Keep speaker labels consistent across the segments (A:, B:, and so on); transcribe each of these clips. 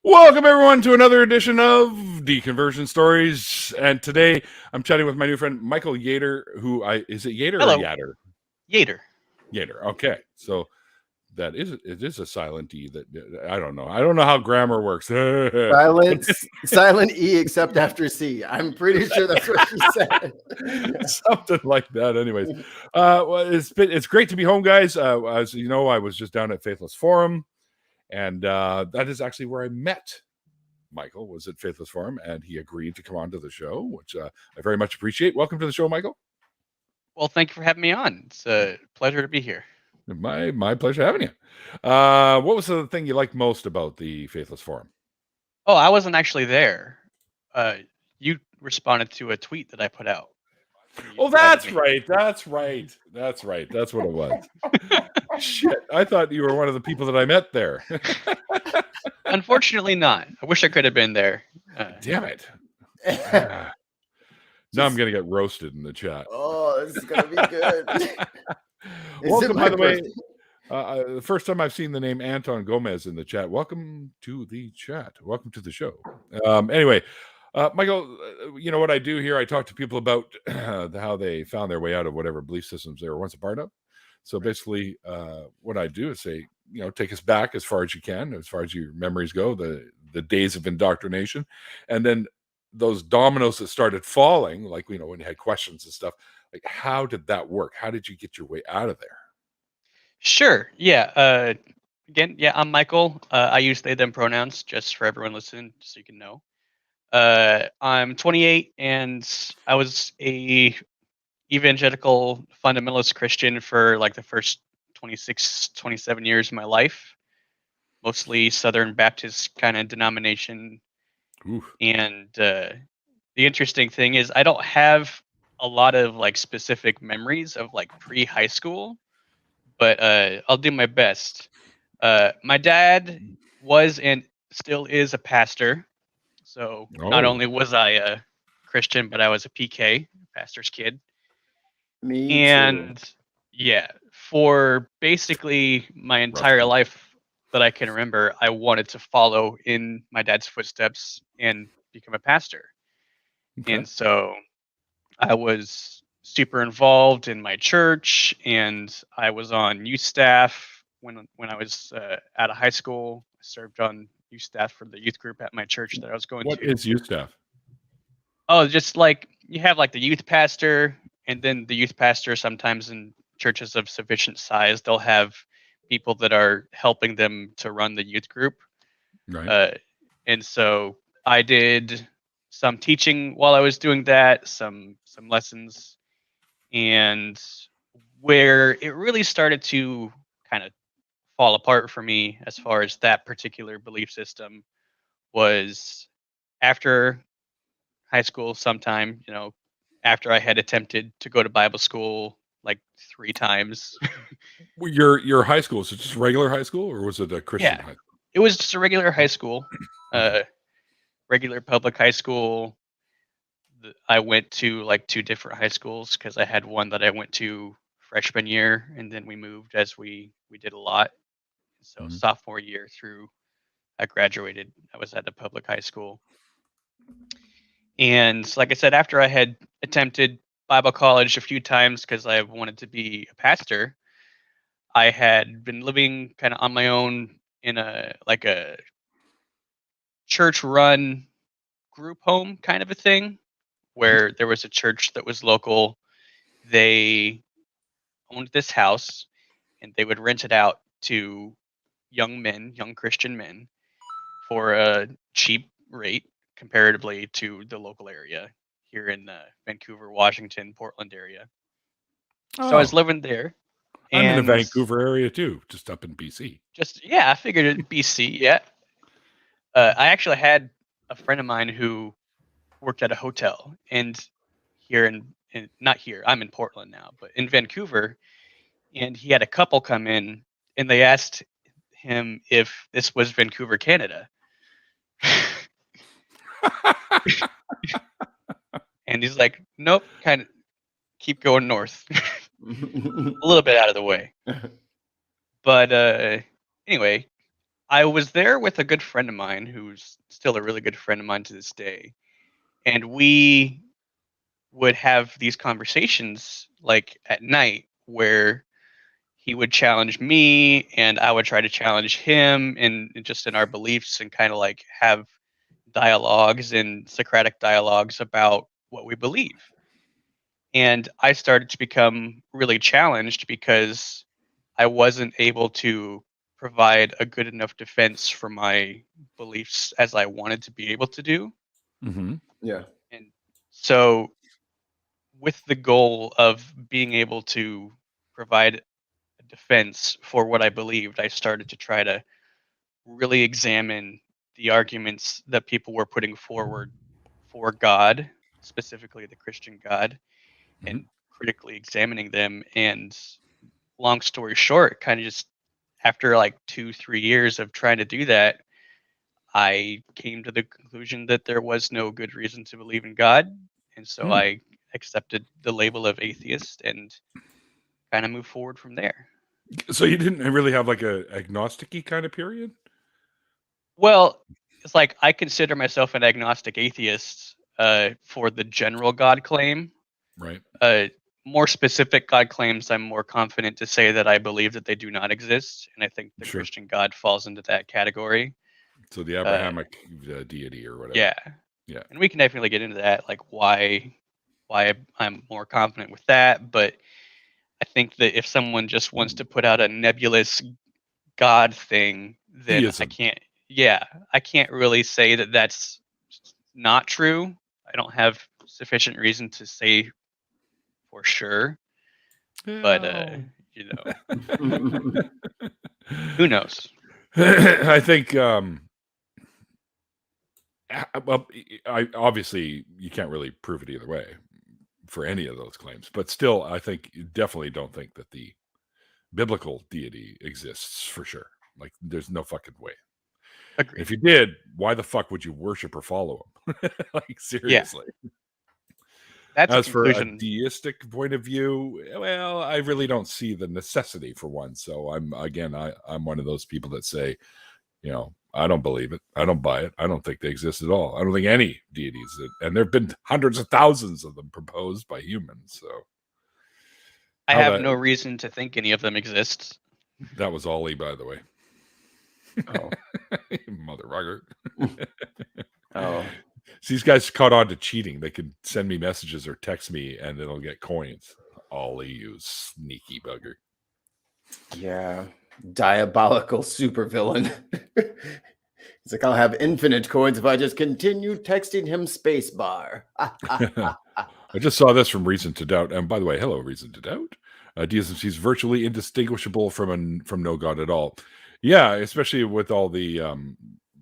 A: Welcome, everyone, to another edition of Deconversion Stories. And today I'm chatting with my new friend, Michael Yater, is it Yater
B: Hello.
A: or Yater?
B: Yater.
A: Yater. Okay. So it is a silent E that I don't know. I don't know how grammar works.
C: Silent E except after C. I'm pretty sure that's what she said.
A: Something like that. Anyways, well, it's great to be home, guys. As you know, I was just down at Faithless Forum, and that is actually where I met Michael. Was at Faithless Forum, and he agreed to come on to the show, which I very much appreciate. Welcome to the show, Michael.
B: Well, thank you for having me on. It's a pleasure to be here.
A: My pleasure having you. What was the thing you liked most about the Faithless Forum?
B: Oh, I wasn't actually there. You responded to a tweet that I put out.
A: Oh, that's right. That's what it was. Shit, I thought you were one of the people that I met there.
B: Unfortunately not. I wish I could have been there.
A: Damn it. Now I'm going to get roasted in the chat.
C: Oh, this is going to be good.
A: Welcome, by the way. The first time I've seen the name Anton Gomez in the chat. Welcome to the chat. Welcome to the show. Anyway, Michael, you know what I do here? I talk to people about how they found their way out of whatever belief systems they were once a part of. So basically, what I do is say, take us back as far as you can, as far as your memories go, the days of indoctrination, and then those dominoes that started falling, like when you had questions and stuff. Like, how did that work? How did you get your way out of there?
B: Sure. Yeah. Again, yeah, I'm Michael. I use they, them pronouns just for everyone listening, so you can know. I'm 28, and I was a evangelical fundamentalist Christian for like the first 26, 27 years of my life. Mostly Southern Baptist kind of denomination.
A: Oof.
B: And the interesting thing is I don't have a lot of like specific memories of like pre-high school, but I'll do my best. My dad was and still is a pastor. So not only was I a Christian, but I was a PK, pastor's kid.
C: Me
B: and
C: too.
B: Yeah, for basically my entire life that I can remember, I wanted to follow in my dad's footsteps and become a pastor.
A: Okay.
B: And so I was super involved in my church, and I was on youth staff when I was out of high school. I served on youth staff for the youth group at my church that I was going to.
A: What is youth staff?
B: Oh, just like you have like the youth pastor, and then the youth pastor sometimes in churches of sufficient size, they'll have people that are helping them to run the youth group.
A: Right.
B: And so I did some teaching while I was doing that, some lessons, and where it really started to kind of fall apart for me as far as that particular belief system was after high school sometime, after I had attempted to go to Bible school like 3 times.
A: Well, your high school, is it just regular high school, or was it a Christian high school?
B: It was just a regular high school, regular public high school. I went to like 2 different high schools because I had one that I went to freshman year, and then we moved as we did a lot. So sophomore year through I graduated, I was at a public high school. And like I said, after I had attempted Bible college a few times because I wanted to be a pastor, I had been living kind of on my own in a church-run group home kind of a thing, where there was a church that was local. They owned this house, and they would rent it out to young Christian men, for a cheap rate comparatively to the local area here in the Vancouver, Washington, Portland area. So I was living there.
A: I'm in the Vancouver area too, just up in BC.
B: I figured it BC, yeah. I actually had a friend of mine who worked at a hotel, and here in not here, I'm in Portland now, but in Vancouver, and he had a couple come in, and they asked him if this was Vancouver, Canada. And he's like, nope, kind of keep going north. A little bit out of the way. But anyway, I was there with a good friend of mine who's still a really good friend of mine to this day. And we would have these conversations like at night where he would challenge me and I would try to challenge him and just in our beliefs and kind of like have dialogues and Socratic dialogues about what we believe. And I started to become really challenged because I wasn't able to provide a good enough defense for my beliefs as I wanted to be able to do.
A: Mm-hmm.
C: Yeah.
B: And so, with the goal of being able to provide a defense for what I believed, I started to try to really examine the arguments that people were putting forward for God, specifically the Christian God,
A: Mhm.
B: and critically examining them. And long story short, kind of just after like 2-3 years of trying to do that, I came to the conclusion that there was no good reason to believe in God. And so
A: Hmm.
B: I accepted the label of atheist and kind of moved forward from there.
A: So you didn't really have like a agnostic-y kind of period?
B: Well, it's like I consider myself an agnostic atheist for the general God claim.
A: Right.
B: More specific God claims, I'm more confident to say that I believe that they do not exist. And I think the
A: Sure.
B: Christian God falls into that category.
A: So the
B: Uh,
A: Abrahamic deity or whatever.
B: yeah.
A: Yeah.
B: And we can definitely get into that, like why I'm more confident with that. But I think that if someone just wants to put out a nebulous God thing, then
A: Theism.
B: I can't really say that that's not true. I don't have sufficient reason to say for sure, but
A: Well,
B: you know, who knows?
A: I think well, I obviously you can't really prove it either way for any of those claims, but still, I think you definitely don't think that the biblical deity exists for sure. Like, there's no fucking way.
B: Agreed.
A: If you did, why the fuck would you worship or follow him? Like, seriously.
B: That's a
A: As for a
B: conclusion.
A: deistic point of view, well, I really don't see the necessity for one. So I'm one of those people that say, I don't believe it. I don't buy it. I don't think they exist at all. I don't think any deities, and there have been hundreds of thousands of them proposed by humans. So
B: I
A: how
B: have
A: that
B: no reason to think any of them exist.
A: that was Ollie, by the way.
C: Oh.
A: Mother rugger.
C: Oh.
A: So these guys caught on to cheating. They can send me messages or text me, and it'll get coins. Ollie, you sneaky bugger.
C: Yeah. Diabolical supervillain. He's like, I'll have infinite coins if I just continue texting him spacebar.
A: I just saw this from Reason to Doubt. And by the way, hello, Reason to Doubt. Deism seems virtually indistinguishable from no God at all. Yeah, especially with all the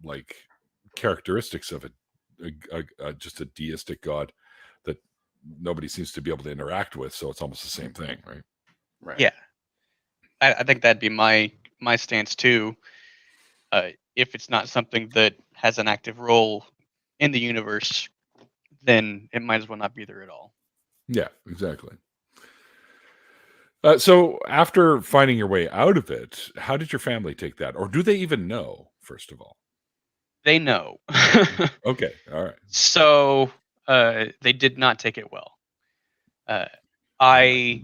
A: like characteristics of just a deistic God that nobody seems to be able to interact with. So it's almost the same thing, right?
C: Right.
B: Yeah, I think that'd be my stance too. If it's not something that has an active role in the universe, then it might as well not be there at all.
A: Yeah, exactly. So after finding your way out of it, how did your family take that? Or do they even know, first of all?
B: They know.
A: Okay, all right.
B: So they did not take it well. I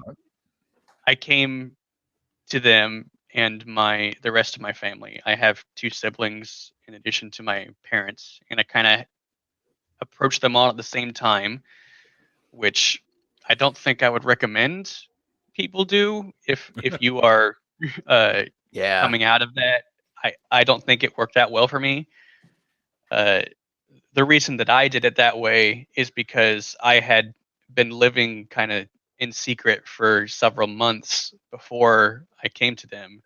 B: came to them and the rest of my family. I have 2 siblings in addition to my parents, and I kind of approached them all at the same time, which I don't think I would recommend people do if you are
C: Yeah.
B: coming out of that. I don't think it worked out well for me. The reason that I did it that way is because I had been living kind of in secret for several months before I came to them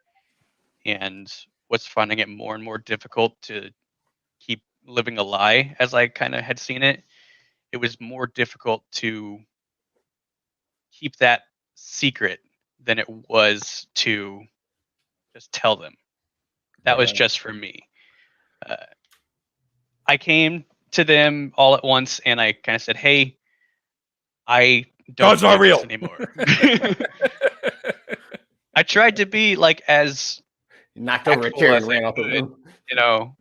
B: and was finding it more and more difficult to keep living a lie as I kind of had seen it. It was more difficult to keep that secret than it was to just tell them. That was
C: Right.
B: just for me. I came to them all at once and I kind of said, "Hey, I don't
A: God's not
B: believe this
A: real
B: anymore." I tried to be like as
C: Knocked over a
B: tactful
C: chair
B: as
C: and
B: I
C: ran out the
B: could.
C: room.
B: you know.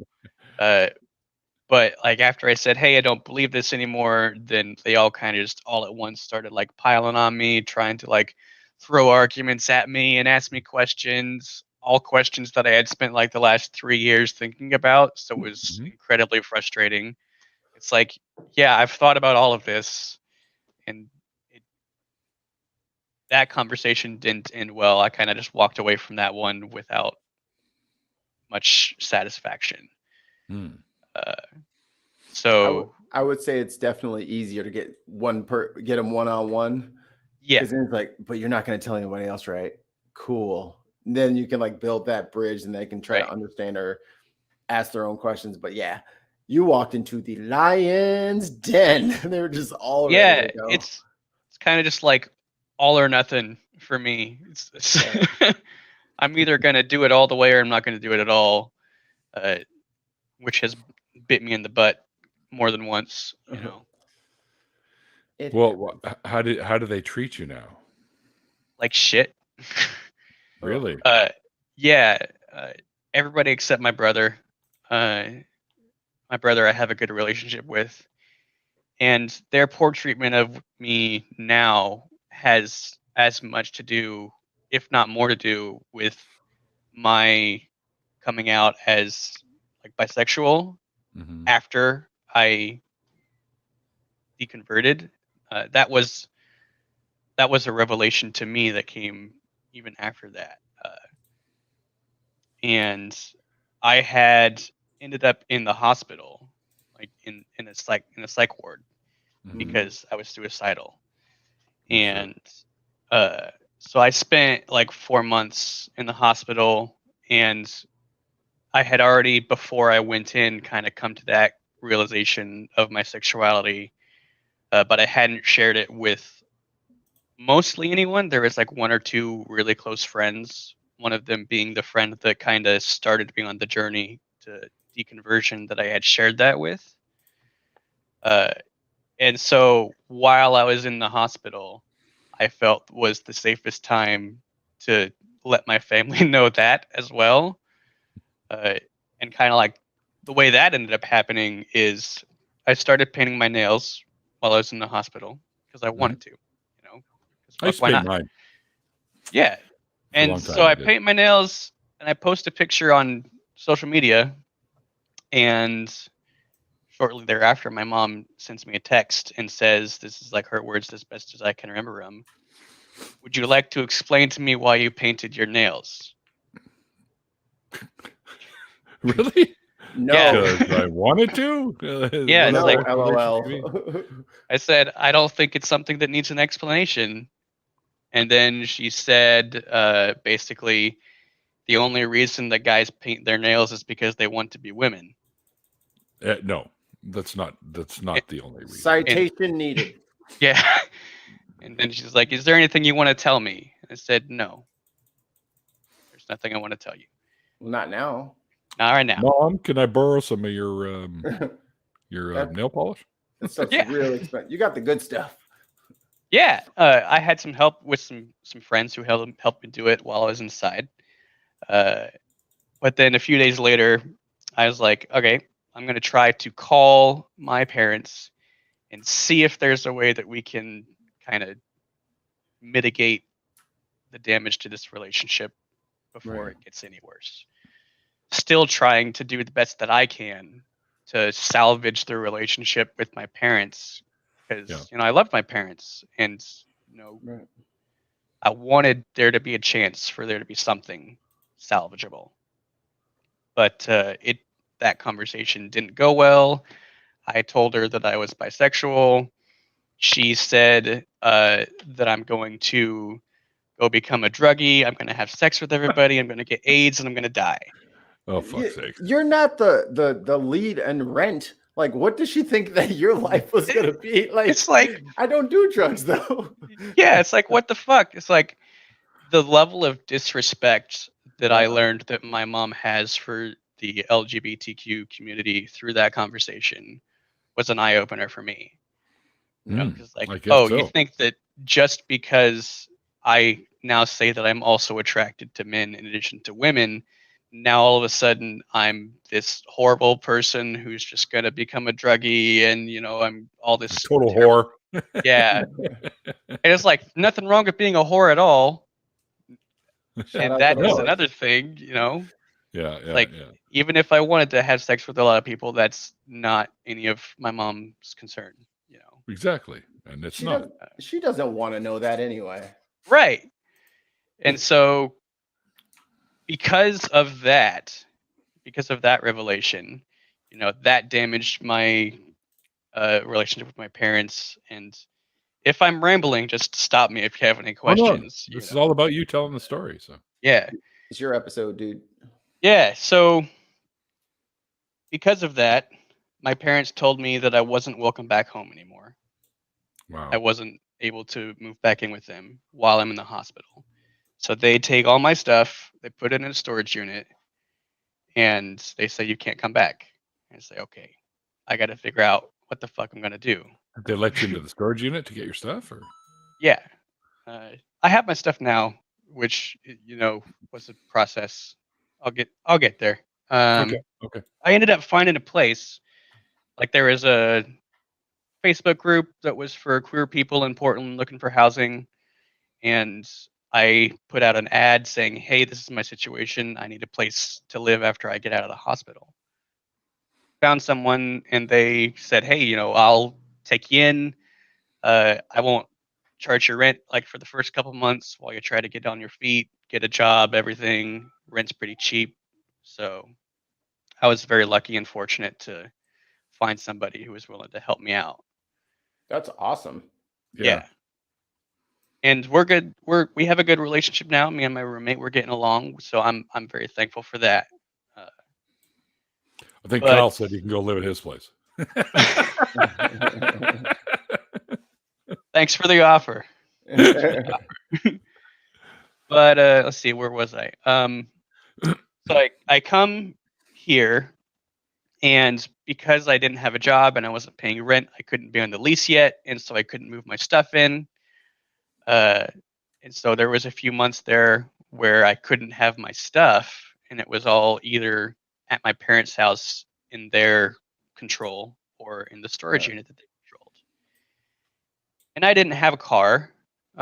B: But like after I said, "Hey, I don't believe this anymore," then they all kind of just all at once started like piling on me, trying to like throw arguments at me and ask me questions, all questions that I had spent like the last 3 years thinking about. So it was
A: Mhm.
B: incredibly frustrating. It's like, yeah, I've thought about all of this, and it, that conversation didn't end well. I kind of just walked away from that one without much satisfaction.
A: Mm.
B: Uh,
C: I would
B: so
C: I would say it's definitely easier to get get them one on one,
B: yeah,
C: because then it's like, but you're not going to tell anybody else, right? Cool. And then you can like build that bridge, and they can try to
B: right.
C: understand or ask their own questions. But yeah, you walked into the lion's den. They were just all ready
B: Yeah,
C: to go.
B: it's kind of just like all or nothing for me.
C: Yeah.
B: I'm either gonna do it all the way or I'm not gonna do it at all, uh, which has bit me in the butt more than once. You know,
C: It
A: Well,
C: happens.
A: how do they treat you now?
B: like shit.
A: Really?
B: uh, yeah, uh, everybody except my brother. Uh, my brother, I have a good relationship with, and their poor treatment of me now has as much to do, if not more to do, with my coming out as like bisexual
A: Mhm.
B: after I deconverted. That was a revelation to me that came even after that, and I had ended up in the hospital, like in a psych ward
A: Mhm.
B: because I was suicidal.
A: I'm sure.
B: And uh, so I spent like 4 months in the hospital, and I had already, before I went in, kind of come to that realization of my sexuality, but I hadn't shared it with mostly anyone. There was like one or two really close friends, one of them being the friend that kind of started me on the journey to deconversion that I had shared that with. Uh, and so while I was in the hospital, I felt was the safest time to let my family know that as well. Uh, and kind of like the way that ended up happening is I started painting my nails while I was in the hospital because I
A: Mhm.
B: wanted to, 'cause
A: I
B: fuck,
A: used to
B: why
A: paint
B: not?
A: mine
B: Yeah.
A: for a
B: And
A: long
B: so
A: time. I
B: I
A: did.
B: paint my nails and I post a picture on social media, and shortly thereafter, my mom sends me a text and says, "This is like her words as best as I can remember them. Would you like to explain to me why you painted your nails?"
A: Really?
B: Yeah.
C: No,
A: Because I wanted to.
B: Yeah. It's
C: no,
B: like,
A: Whatever explanation you mean.
C: LOL.
B: I said, "I don't think it's something that needs an explanation." And then she said, basically, the only reason that guys paint their nails is because they want to be women.
A: No, that's
B: And,
A: not the only reason.
B: and
C: Citation needed.
B: yeah. And then she's like, "Is there anything you want to tell me?" And I said, "No, there's nothing I want to tell you.
C: Well, not now.
B: Not right now."
A: Mom, can I borrow some of your
C: that
A: nail polish?
C: that stuff's
B: Yeah.
C: real expensive. You got the good stuff.
B: Yeah. I had some help with some friends who helped me do it while I was inside. Uh, but then a few days later, I was like, okay, I'm gonna try to call my parents and see if there's a way that we can kind of mitigate the damage to this relationship before
A: Right.
B: it gets any worse. Still trying to do the best that I can to salvage the relationship with my parents
A: Yeah.
B: because I love my parents, and you know
C: Right.
B: I wanted there to be a chance for there to be something salvageable. But it that conversation didn't go well. I told her that I was bisexual. She said that I'm going to go become a druggie. I'm going to have sex with everybody. I'm going to get AIDS and I'm going to die.
A: Oh, fuck's sakes.
C: You're not the lead in Rent. Like, what does she think that your life was gonna be?
B: It's
C: Like,
B: like,
C: I don't do drugs though.
B: yeah, it's like, what the fuck? It's like the level of disrespect that I
C: Yeah.
B: learned that my mom has for the LGBTQ community through that conversation was an eye opener for me. Because like,
A: I guess
B: oh, you
A: so.
B: think that just because I now say that I'm also attracted to men in addition to women, now all of a sudden I'm this horrible person who's just gonna become a druggie, and I'm all this
A: Total
B: terrible.
A: whore.
B: Yeah, and it's like nothing wrong with being a whore at all,
C: Shout
B: and
C: out
B: that
C: to the
B: is
A: No.
C: whores.
B: another thing.
A: Yeah, yeah,
B: Like
A: yeah.
B: even if I wanted to have sex with a lot of people, that's not any of my mom's concern.
A: Exactly. And it's
C: She
A: not.
C: doesn't. She doesn't want to know that anyway.
B: Right. And so because of that revelation, that damaged my relationship with my parents. And if I'm rambling, just stop me if you have any
A: Oh, no.
B: questions.
A: This is all about you telling the story. So
B: Yeah.
C: It's your episode, dude.
B: Yeah. So because of that, my parents told me that I wasn't welcome back home anymore.
A: wow.
B: I wasn't able to move back in with them while I'm in the hospital. So they take all my stuff, they put it in a storage unit, and they say you can't come back. And I say, okay, I got to figure out what the fuck I'm gonna do.
A: Did they let you into the storage unit to get your stuff, or
B: Yeah, I have my stuff now, which was a process. I'll get there.
A: okay.
B: I ended up finding a place. Like there was a Facebook group that was for queer people in Portland looking for housing, and I put out an ad saying, "Hey, this is my situation. I need a place to live after I get out of the hospital." Found someone, and they said, "Hey, I'll take you in. I won't charge your rent like for the first couple months while you try to get on your feet, get a job, everything. Rent's pretty cheap." So I was very lucky and fortunate to find somebody who was willing to help me out.
C: That's awesome.
B: Yeah. And we're good. We have a good relationship now. Me and my roommate, we're getting along. So I'm very thankful for that.
A: I think
B: But-
A: Kyle said you can go live at his place.
B: Thanks for the offer. But let's see, where was I? So I come here, and because I didn't have a job and I wasn't paying rent, I couldn't be on the lease yet, and so I couldn't move my stuff in. And so there was a few months there where I couldn't have my stuff, and it was all either at my parents' house in their control or in the storage unit that they controlled. And I didn't have a car,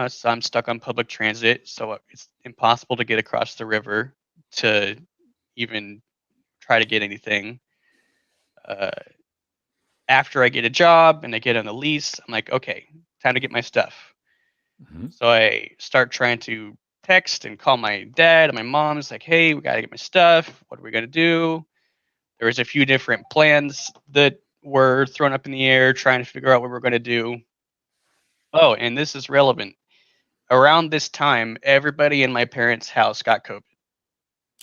B: so I'm stuck on public transit, so it's impossible to get across the river to even try to get anything. After I get a job and I get on the lease, I'm like, okay, time to get my stuff.
A: Mhm.
B: So I start trying to text and call my dad and my mom. It's like, hey, we got to get my stuff. What are we going to do? There was a few different plans that were thrown up in the air trying to figure out what we're going to do. Oh, and this is relevant. Around this time, everybody in my parents' house got COVID.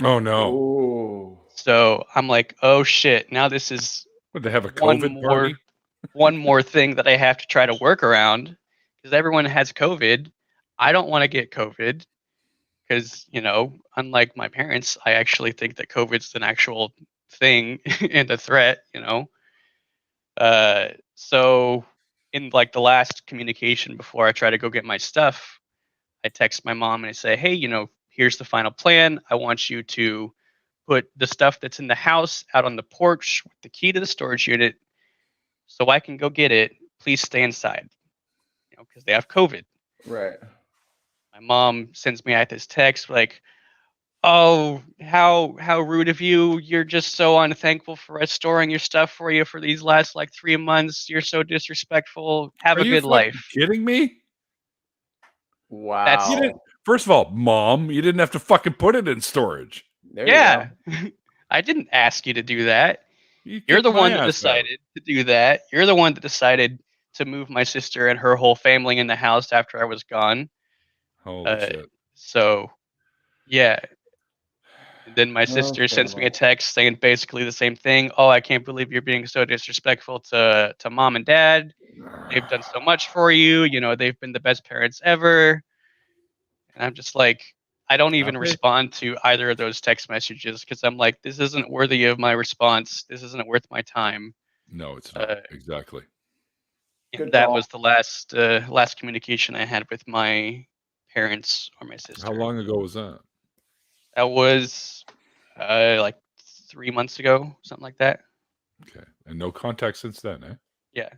A: Oh no!
C: Ooh.
B: So I'm like, oh shit, now this is
A: Would they have a
B: one
A: COVID
B: more
A: party?
B: one more thing that I have to try to work around, because everyone has COVID. I don't want to get COVID because, unlike my parents, I actually think that COVID's an actual thing and a threat, So in like the last communication before I try to go get my stuff, I text my mom and I say, hey, here's the final plan. I want you to put the stuff that's in the house out on the porch with the key to the storage unit so I can go get it. Please stay inside, because they have COVID.
C: Right.
B: My mom sends me out this text like, oh, how rude of you. You're just so unthankful for us storing your stuff for you for these last like 3 months. You're so disrespectful. Have
A: Are
B: a
A: you
B: good
A: fucking
B: life.
A: kidding me?
C: Wow.
A: You didn't. First of all, Mom, you didn't have to fucking put it in storage.
C: There you
B: Yeah.
C: go.
B: I didn't ask you to do that. You're
A: kicked
B: the
A: my
B: one that
A: ass out.
B: decided to do that. You're the one that decided to move my sister and her whole family in the house after I was gone.
A: Holy shit!
B: So, yeah. And then my sister
C: Okay,
B: sends me a
C: well.
B: text saying basically the same thing. Oh, I can't believe you're being so disrespectful to mom and dad. They've done so much for you. They've been the best parents ever. And I'm just like, I don't even
A: Okay.
B: respond to either of those text messages because I'm like, this isn't worthy of my response. This isn't worth my time.
A: No, it's not. Exactly.
B: And
C: Good
B: that
C: call.
B: was the last communication I had with my parents or my sister.
A: How long ago was that?
B: That was Like 3 months ago, something like that.
A: Okay. And no contact since then, eh?
B: Yeah.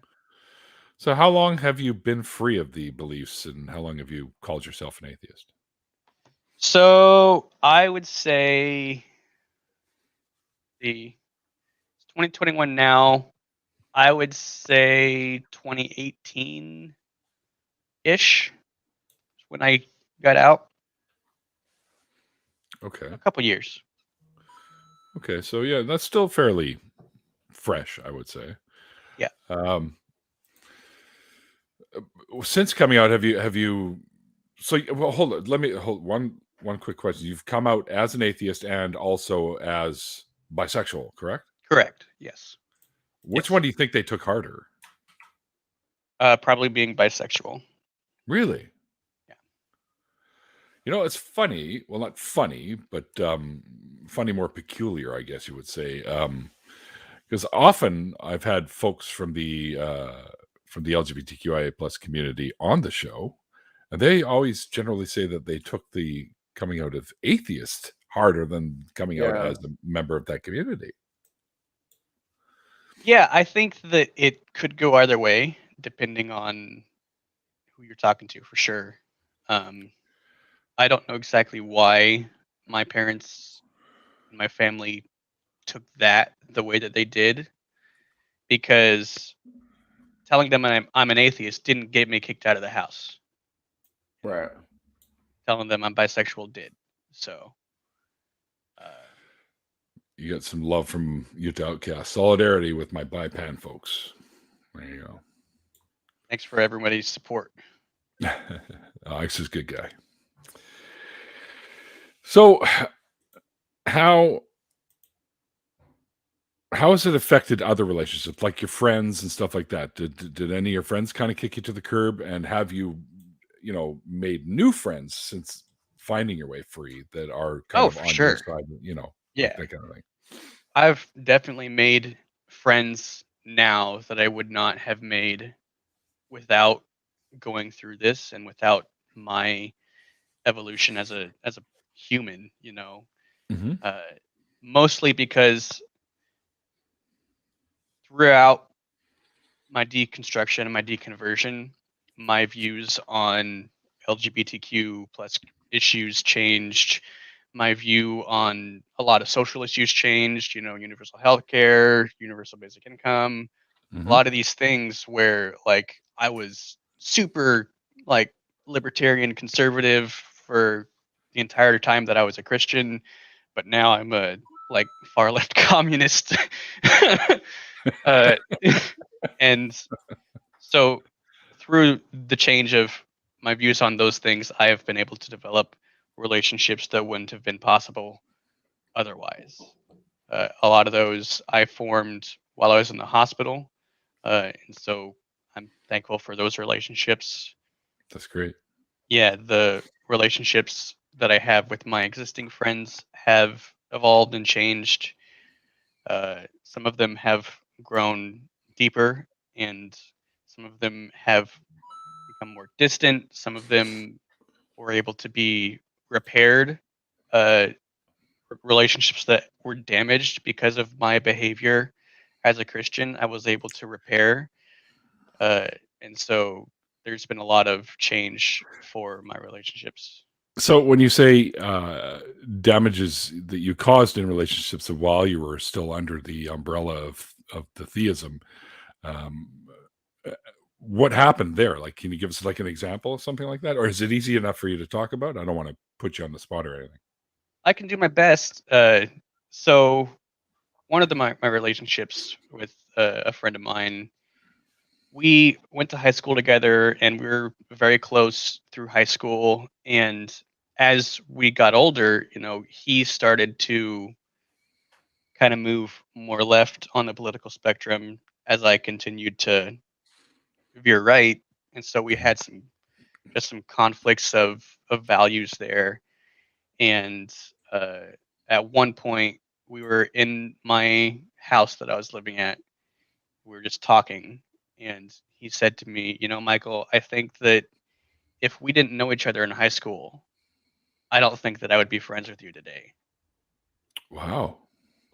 A: So how long have you been free of the beliefs, and how long have you called yourself an atheist?
B: So I would say it's 2021 now. I would say 2018 ish when I got out.
A: Okay.
B: A couple years.
A: Okay. So yeah, that's still fairly fresh, I would say.
B: Yeah.
A: Since coming out, have you? So well, hold on. Let me hold one quick question. You've come out as an atheist and also as bisexual, correct?
B: Correct. Yes.
A: Which
B: Yes.
A: one do you think they took harder?
B: Probably being bisexual.
A: Really?
B: Yeah.
A: You know, it's funny. Well, not funny, but funny, more peculiar, I guess you would say. Because often I've had folks from the LGBTQIA plus community on the show, and they always generally say that they took the coming out of atheist harder than coming out
C: Yeah.
A: as a member of that community.
B: Yeah, I think that it could go either way depending on who you're talking to, for sure. I don't know exactly why my parents and my family took that the way that they did, because telling them I'm an atheist didn't get me kicked out of the house.
C: Right.
B: Telling them I'm bisexual did. So,
A: You got some love from Utah Outcast. Solidarity with my bipan folks. There you go.
B: thanks for everybody's support.
A: Alex is a good guy. So how has it affected other relationships, like your friends and stuff like that? Did any of your friends kind of kick you to the curb, and have you, made new friends since finding your way free that are kind
B: Oh,
A: of
B: for
A: on your
B: sure.
A: side,
B: Yeah.
A: like that kind of thing?
B: I've definitely made friends now that I would not have made without going through this and without my evolution as a human,
A: Mm-hmm.
B: uh, mostly because throughout my deconstruction and my deconversion, my views on LGBTQ plus issues changed. My view on a lot of social issues changed. Universal health care, universal basic income, a
A: Mm-hmm.
B: lot of these things where like I was super like libertarian conservative for the entire time that I was a Christian, but now I'm a like far left communist. uh, and so through the change of my views on those things, I have been able to develop relationships that wouldn't have been possible otherwise. A lot of those I formed while I was in the hospital, and so I'm thankful for those relationships.
A: That's great.
B: Yeah, the relationships that I have with my existing friends have evolved and changed. Some of them have grown deeper, and some of them have become more distant. Some of them were able to be repaired. Uh, Relationships that were damaged because of my behavior as a Christian, I was able to repair. Uh, and so there's been a lot of change for my relationships.
A: So when you say damages that you caused in relationships while you were still under the umbrella of the theism, um, uh, what happened there? Like, can you give us like an example of something like that, or is it easy enough for you to talk about? I don't want to put you on the spot or anything.
B: I can do my best. So one of my relationships with a friend of mine, we went to high school together and we were very close through high school. And as we got older, he started to kind of move more left on the political spectrum as I continued to veer right. And so we had some conflicts of values there. And at one point, we were in my house that I was living at. We were just talking, and he said to me, Michael, I think that if we didn't know each other in high school, I don't think that I would be friends with you today.
A: Wow.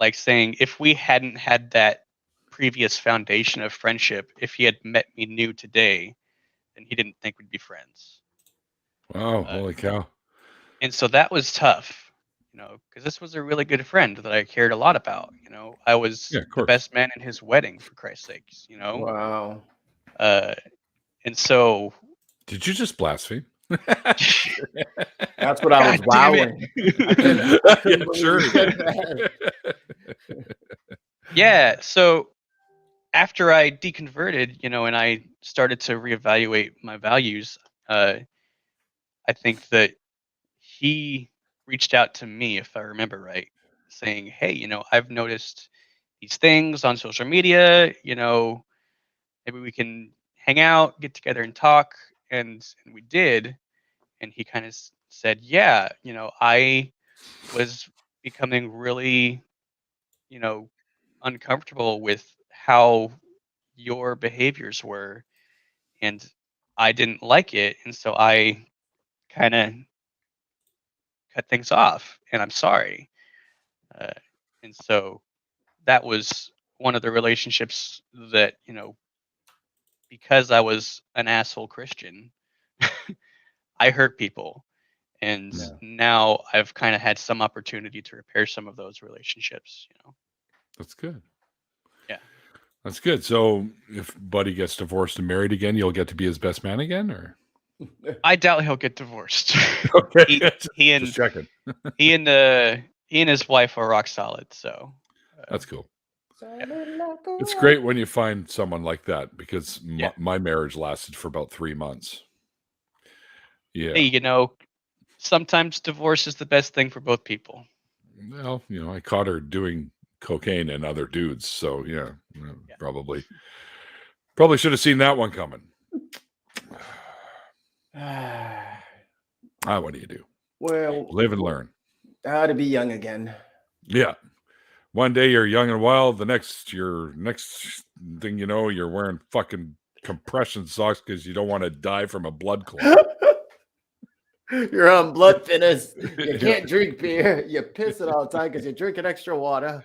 B: Like saying, if we hadn't had that previous foundation of friendship, if he had met me new today, then he didn't think we'd be friends.
A: Wow. Holy cow.
B: And so that was tough, because this was a really good friend that I cared a lot about. I was
A: Yeah, of
B: the
A: course.
B: best man in his wedding, for Christ's sakes.
C: Wow.
B: And so
A: Did you just blaspheme?
C: That's what I was
B: God damn
C: wowing.
B: it.
C: I couldn't
A: Yeah,
C: believe
A: sure
C: you
A: he
C: said
A: did.
C: that.
B: Yeah. So after I deconverted, and I started to reevaluate my values, I think that he reached out to me, if I remember right, saying, "Hey, I've noticed these things on social media. Maybe we can hang out, get together, and talk." And we did. And he kind of said, "Yeah, I was becoming really, you know, uncomfortable with how your behaviors were, and I didn't like it, and so I kind of cut things off, and I'm sorry." Uh, and so that was one of the relationships that, because I was an asshole Christian, I hurt people. And
C: Yeah.
B: now I've kind of had some opportunity to repair some of those relationships.
A: That's good.
B: Yeah.
A: That's good. So if Buddy gets divorced and married again, you'll get to be his best man again, or?
B: I doubt he'll get divorced.
A: Okay.
B: he
A: Just checking.
B: he and his wife are rock solid. So
A: That's cool.
B: Yeah.
A: It's great when you find someone like that, because
B: Yeah.
A: my marriage lasted for about 3 months. Yeah.
B: Hey, sometimes divorce is the best thing for both people.
A: Well, I caught her doing cocaine and other dudes, so yeah. Probably should have seen that one coming. What do you do?
C: Well,
A: Live and learn.
C: how to be young again.
A: Yeah. One day you're young and wild. The next thing you know, you're wearing fucking compression socks because you don't want to die from a blood clot.
C: You're on blood thinners. You can't drink beer. You piss it all the time because you're drinking extra water.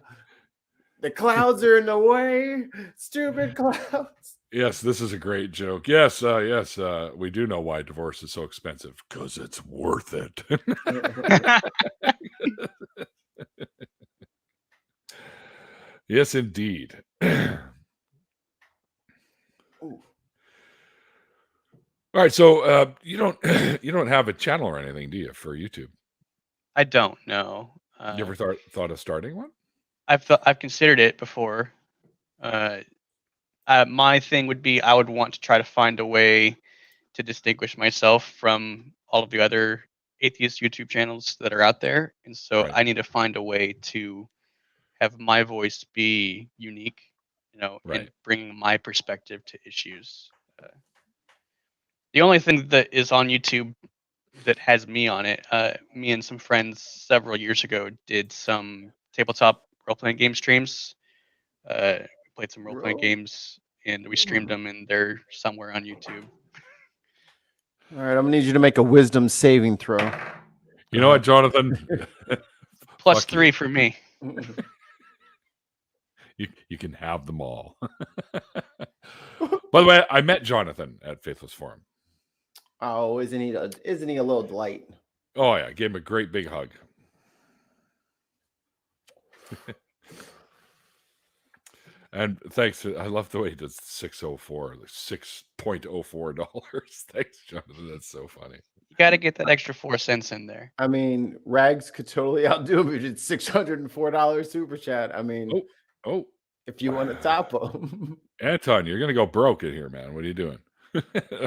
C: The clouds are in the way. Stupid clouds.
A: Yes, this is a great joke. Yes, we do know why divorce is so expensive, because it's worth it. Yes, indeed. All right, so you don't have a channel or anything, do you, for YouTube?
B: I don't know.
A: You ever thought of starting one?
B: I've considered it before. My thing would be, I would want to try to find a way to distinguish myself from all of the other atheist YouTube channels that are out there, and so
A: Right.
B: I need to find a way to have my voice be unique,
A: Right.
B: and bring my perspective to issues. The only thing that is on YouTube that has me on it, me and some friends several years ago did some tabletop role-playing game streams. We played some role-playing games, and we streamed them, and they're somewhere on YouTube.
C: All right, I'm gonna need you to make a wisdom saving throw.
A: You know what, Jonathan?
B: Plus
A: Fuck you.
B: 3 for me.
A: You can have them all. By the way, I met Jonathan at Faithless Forum.
C: Oh, isn't he a little delight?
A: Oh yeah, I gave him a great big hug. And thanks. I love the way he does 604, like $6.04. Thanks, Jonathan. That's so funny.
B: You got to get that extra 4 cents in there.
C: I mean, Rags could totally outdo him. He did $604 super chat. I mean,
A: Oh,
C: if you want to top him.
A: Anton, you're gonna go broke in here, man. What are you doing?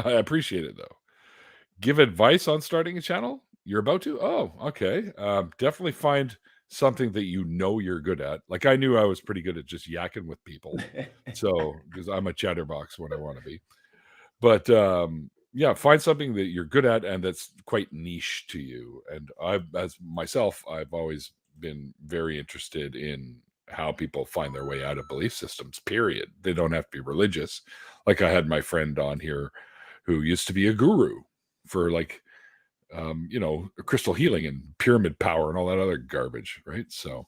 A: I appreciate it though. Give advice on starting a channel? You're about to? Oh, okay. Definitely find something that you're good at. Like, I knew I was pretty good at just yakking with people. So, because I'm a chatterbox when I want to be. But yeah, find something that you're good at and that's quite niche to you. And I've always been very interested in how people find their way out of belief systems, period. They don't have to be religious. Like, I had my friend on here who used to be a guru for crystal healing and pyramid power and all that other garbage, right? So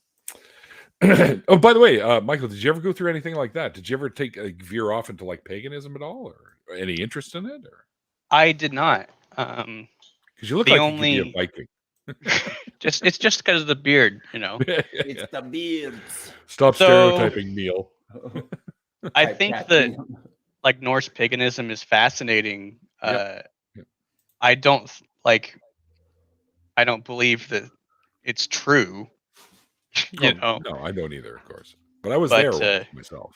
A: Oh, by the way, Michael, did you ever go through anything like that? Did you ever take a veer off into like paganism at all, or any interest in it, or
B: I did not.
A: because you look
B: The
A: like you could be a
B: only
A: Viking?
B: it's just because of the beard,
C: It's the beards.
A: Stop
B: So
A: stereotyping, Neil.
B: I think that like Norse paganism is fascinating.
A: Yep.
B: I don't like. I don't believe that it's true.
A: No, I don't either, of course. But I was
B: But
A: there once myself.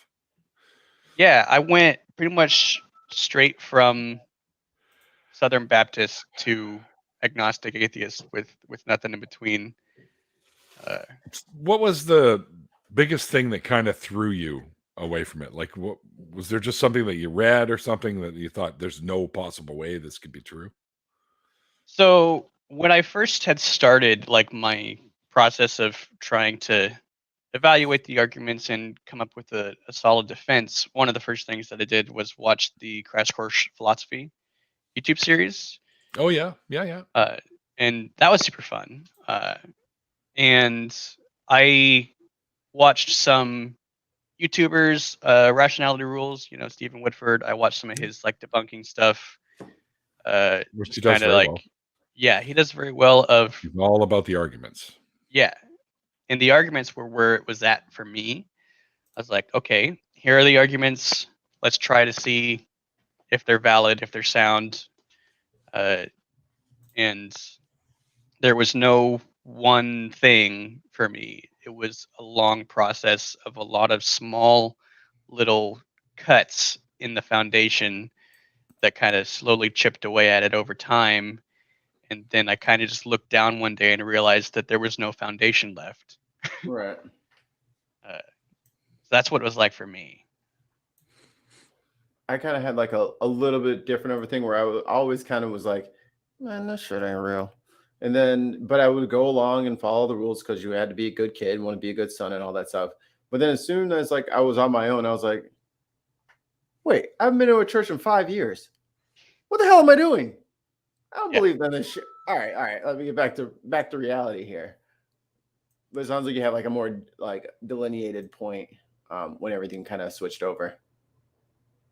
B: yeah, I went pretty much straight from Southern Baptist to agnostic atheist with nothing in between.
A: What was the biggest thing that kind of threw you away from it? Like, what was there? Just something that you read or something that you thought there's no possible way this could be true?
B: So when I first had started like my process of trying to evaluate the arguments and come up with a solid defense, one of the first things that I did was watch the Crash Course Philosophy YouTube series.
A: Oh yeah, yeah.
B: And that was super fun. And I watched some YouTubers, Rationality Rules, Stephen Woodford. I watched some of his like debunking stuff.
A: Which he
B: Just
A: does
B: kind of
A: very
B: like,
A: well.
B: yeah, he does very well.
A: He's all about the arguments.
B: Yeah, and the arguments were where it was at for me. I was like, okay, here are the arguments. Let's try to see if they're valid, if they're sound. And there was no one thing for me. It was a long process of a lot of small little cuts in the foundation that kind of slowly chipped away at it over time. And then I kind of just looked down one day and realized that there was no foundation left.
C: Right.
B: So that's what it was like for me.
C: I kind of had like a little bit different of a thing where always kind of was like, man, that shit ain't real. And then, but I would go along and follow the rules because you had to be a good kid, want to be a good son and all that stuff. But then as soon as like I was on my own, I was like, wait, I haven't been to a church in 5 years. What the hell am I doing? I don't believe that this shit. All right. Let me get back to reality here. But it sounds like you have like a more like delineated point when everything kind of switched over.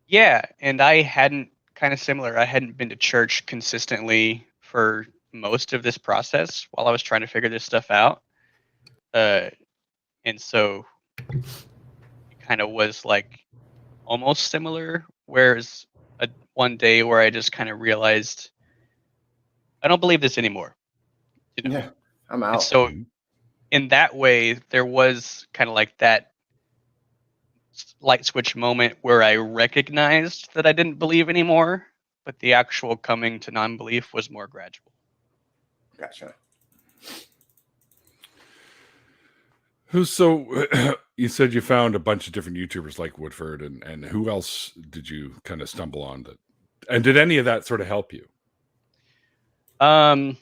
B: Yeah, and I hadn't kind of similar. I hadn't been to church consistently for most of this process while I was trying to figure this stuff out. And so it kind of was like almost similar. Whereas one day where I just kind of realized I don't believe this anymore.
C: Yeah, I'm out.
B: And so in that way, there was kind of like that light switch moment where I recognized that I didn't believe anymore, but the actual coming to non-belief was more gradual.
C: Gotcha.
A: So you said you found a bunch of different YouTubers like Woodford, and who else did you kind of stumble on that? And did any of that sort of help you?
B: I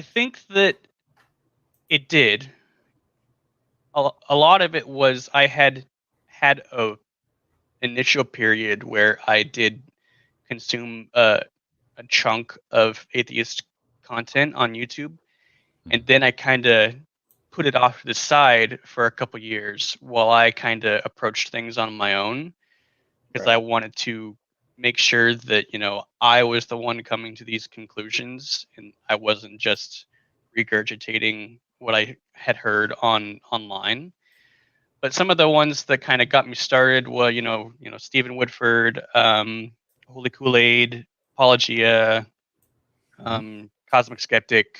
B: think that it did. A lot of it was I had a initial period where I did consume a chunk of atheist content on YouTube, and then I kind of put it off to the side for a couple years while I kind of approached things on my own because I wanted to make sure that I was the one coming to these conclusions and I wasn't just regurgitating what I had heard online. But some of the ones that kind of got me started were, Stephen Woodford, Holy Kool-Aid, Apologia, Cosmic Skeptic,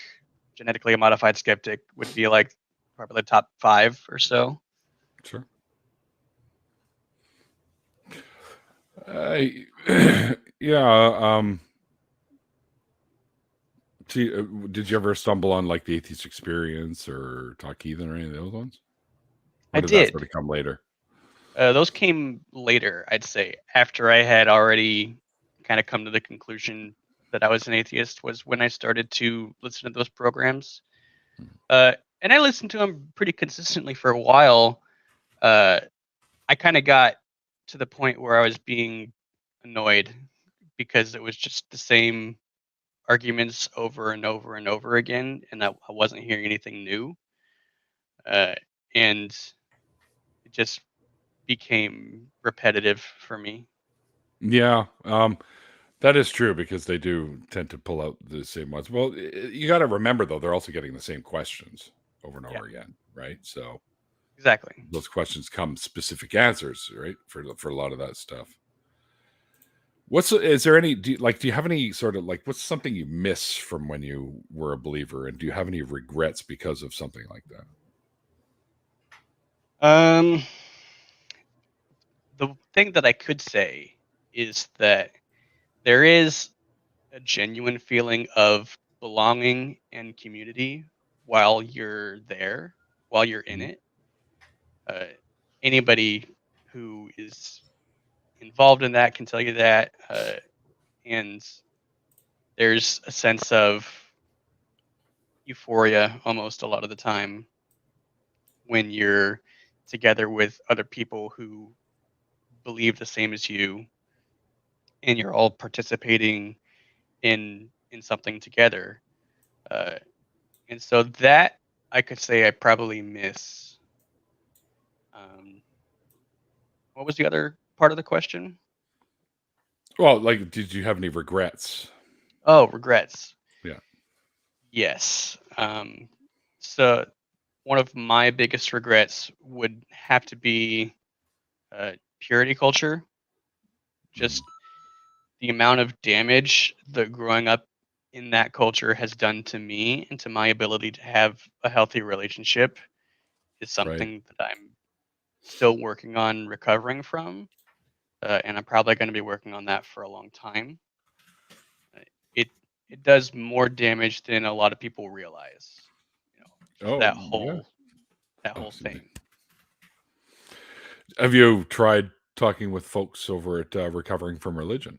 B: Genetically Modified Skeptic would be like probably the top 5 or so.
A: Sure. Yeah. Did you ever stumble on like the Atheist Experience or Talk Heathen or any of those ones? Or
B: I
A: did
B: did.
A: that sort of come later?
B: Those came later, I'd say, after I had already kind of come to the conclusion that I was an atheist was when I started to listen to those programs. And I listened to them pretty consistently for a while. I kind of got to the point where I was being annoyed because it was just the same arguments over and over and over again, and I wasn't hearing anything new. and it just became repetitive for me.
A: Yeah, that is true because they do tend to pull out the same ones. Well, you got to remember though, they're also getting the same questions over and
B: Yeah.
A: over again, right? So
B: Exactly.
A: those questions come specific answers, right? For a lot of that stuff. Is there any, do you have any sort of like, what's something you miss from when you were a believer? And do you have any regrets because of something like that?
B: The thing that I could say is that there is a genuine feeling of belonging and community while you're there, while you're in
A: Mhm.
B: it. Uh, Anybody who is involved in that can tell you that. And there's a sense of euphoria almost a lot of the time when you're together with other people who believe the same as you and you're all participating in something together. Uh, and so that I could say I probably miss. Um, what was the other part of the question?
A: Well, like, did you have any regrets?
B: Oh, regrets.
A: Yeah.
B: Yes. So one of my biggest regrets would have to be purity culture. Just the amount of damage that growing up in that culture has done to me and to my ability to have a healthy relationship is
A: Right.
B: something that I'm still working on recovering from, and I'm probably going to be working on that for a long time. Uh, It it does more damage than a lot of people realize. Just
A: Oh, yeah.
B: that
A: Oh,
B: whole
A: excuse me.
B: thing.
A: Have you tried talking with folks over at Recovering from Religion?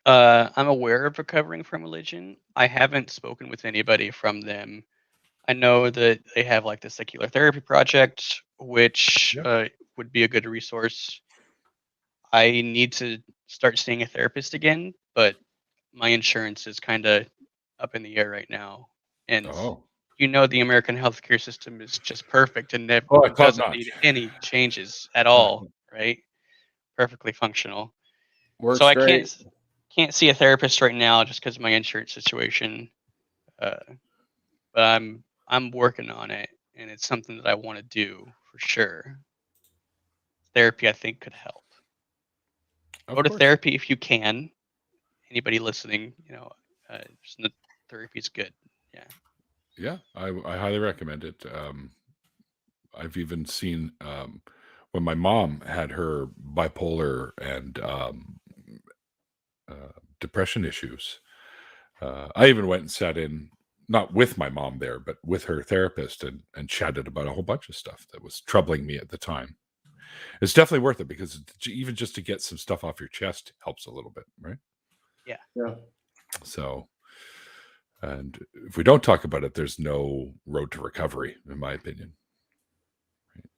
B: I'm aware of recovering from religion. I haven't spoken with anybody from them. I know that they have like the secular therapy project, which
A: Yeah.
B: would be a good resource. I need to start seeing a therapist again, but my insurance is kind of up in the air right now. And
A: Oh.
B: the American healthcare system is just perfect and
A: Oh, top
B: doesn't
A: notch.
B: need any changes at
A: Top
B: all,
A: notch.
B: right? Perfectly functional. So
C: Works
B: I
C: great.
B: can't see a therapist right now just because of my insurance situation. Uh, but I'm working on it, and it's something that I want to do for sure. Therapy, I think, could help. Go
A: Of
B: to
A: course.
B: therapy if you can. Anybody listening, therapy is good. Yeah.
A: Yeah, I highly recommend it. I've even seen when my mom had her bipolar and depression issues. I even went and sat in, not with my mom there, but with her therapist and chatted about a whole bunch of stuff that was troubling me at the time. It's definitely worth it because even just to get some stuff off your chest helps a little bit, right?
B: Yeah.
C: Yeah.
A: So, and if we don't talk about it, there's no road to recovery, in my opinion.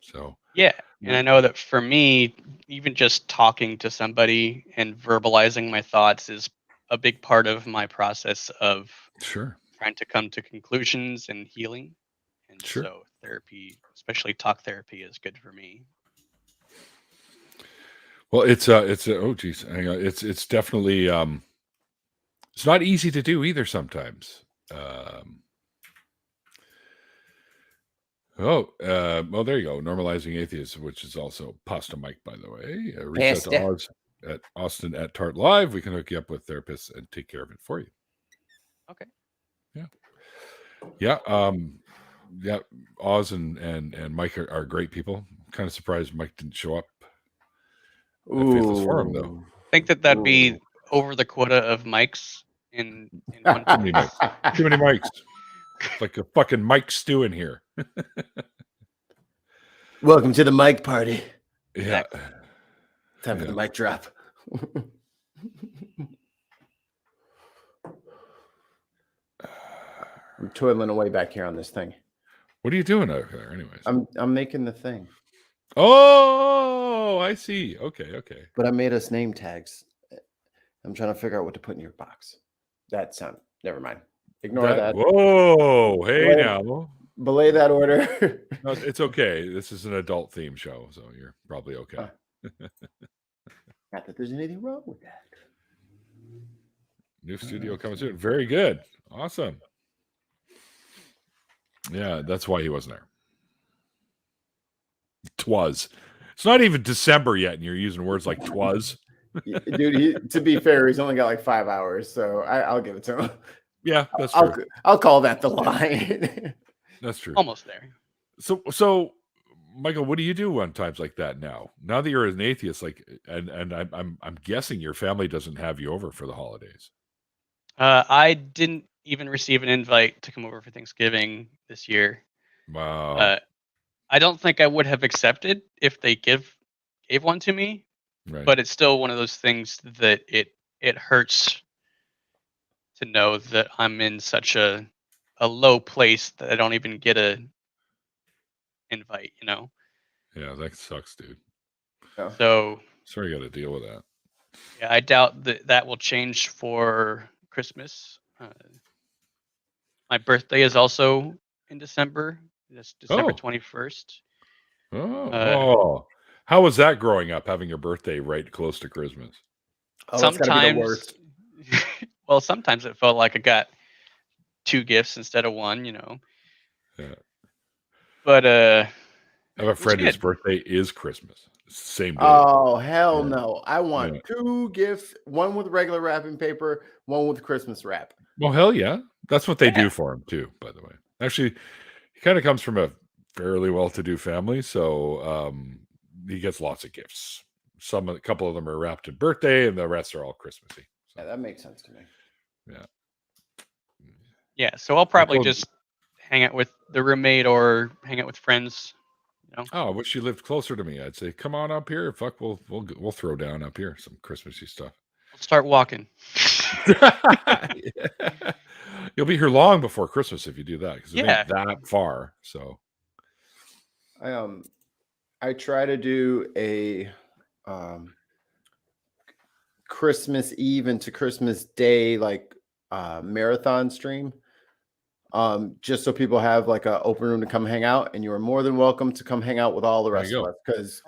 A: So,
B: Yeah. And I know that for me, even just talking to somebody and verbalizing my thoughts is a big part of my process of
A: sure,
B: trying to come to conclusions and healing. And
A: sure.
B: so therapy, especially talk therapy, is good for me.
A: Well, oh geez, hang on. It's definitely it's not easy to do either sometimes. Well, there you go. Normalizing atheism, which is also Pasta Mike, by the way. Reach out to
C: Pasta.
A: Oz at Austin at Tart Live. We can hook you up with therapists and take care of it for you.
B: Okay.
A: Yeah. Yeah. Oz and Mike are great people. Kind of surprised Mike didn't show up at Faithless Forum, though.
C: Ooh.
B: I think that'd
C: Ooh.
B: be over the quota of mics in one
A: Too many
B: time.
A: mics. Too many mics. It's like a fucking mic stew in here.
C: Welcome to the mic party.
A: Yeah.
B: Exactly.
C: Time for the
A: Yeah.
C: mic drop. I'm toiling away back here on this thing.
A: What are you doing over there, anyways?
C: I'm making the thing.
A: Oh, I see. Okay.
C: But I made us name tags. I'm trying to figure out what to put in your box. That sound. Never mind. Ignore that.
A: Whoa. Hey,
C: Blame-
A: now.
C: Belay that order.
A: No, it's okay. This is an adult theme show, so you're probably okay.
C: Not that there's anything wrong with that.
A: New studio coming soon. Very good. Awesome. Yeah, that's why he wasn't there. Twas. It's not even December yet, and you're using words like twas.
C: Dude, to be fair, he's only got like 5 hours, so I'll give it to him.
A: Yeah, that's true.
C: I'll call that the line.
A: That's true.
B: Almost there.
A: So, Michael, what do you do on times like that now? Now that you're an atheist, like, and I'm guessing your family doesn't have you over for the holidays.
B: I didn't even receive an invite to come over for Thanksgiving this year.
A: Wow.
B: I don't think I would have accepted if they gave one to me,
A: Right.
B: but it's still one of those things that it hurts to know that I'm in such a low place that I don't even get a invite, you know?
A: Yeah, that sucks, dude.
B: So
A: Sorry you got to deal with that.
B: yeah, I doubt that will change for Christmas. My birthday is also in December. That's December 21st.
A: Oh, how was that growing up, having your birthday right close to Christmas?
B: Sometimes, well, sometimes it felt like I got 2 gifts instead of 1, you know.
A: Yeah.
B: But
A: I have a friend whose birthday is Christmas. Same day.
C: Oh, hell no. I want 2 gifts, one with regular wrapping paper, one with Christmas wrap.
A: Well, hell yeah. That's what they do for him too, by the way. Actually, he kind of comes from a fairly well-to-do family, so he gets lots of gifts. A couple of them are wrapped in birthday, and the rest are all Christmassy. So,
C: yeah, that makes sense to me.
A: Yeah.
B: Yeah, so I'll probably just hang out with the roommate or hang out with friends. You know?
A: Oh, I wish you lived closer to me. I'd say, come on up here. Fuck, we'll throw down up here some Christmassy stuff.
B: I'll start walking.
A: You'll be here long before Christmas if you do that, because it ain't that far. So
C: I try to do a Christmas Eve into Christmas Day like marathon stream. Just so people have like an open room to come hang out, and you are more than welcome to come hang out with all the rest of us, because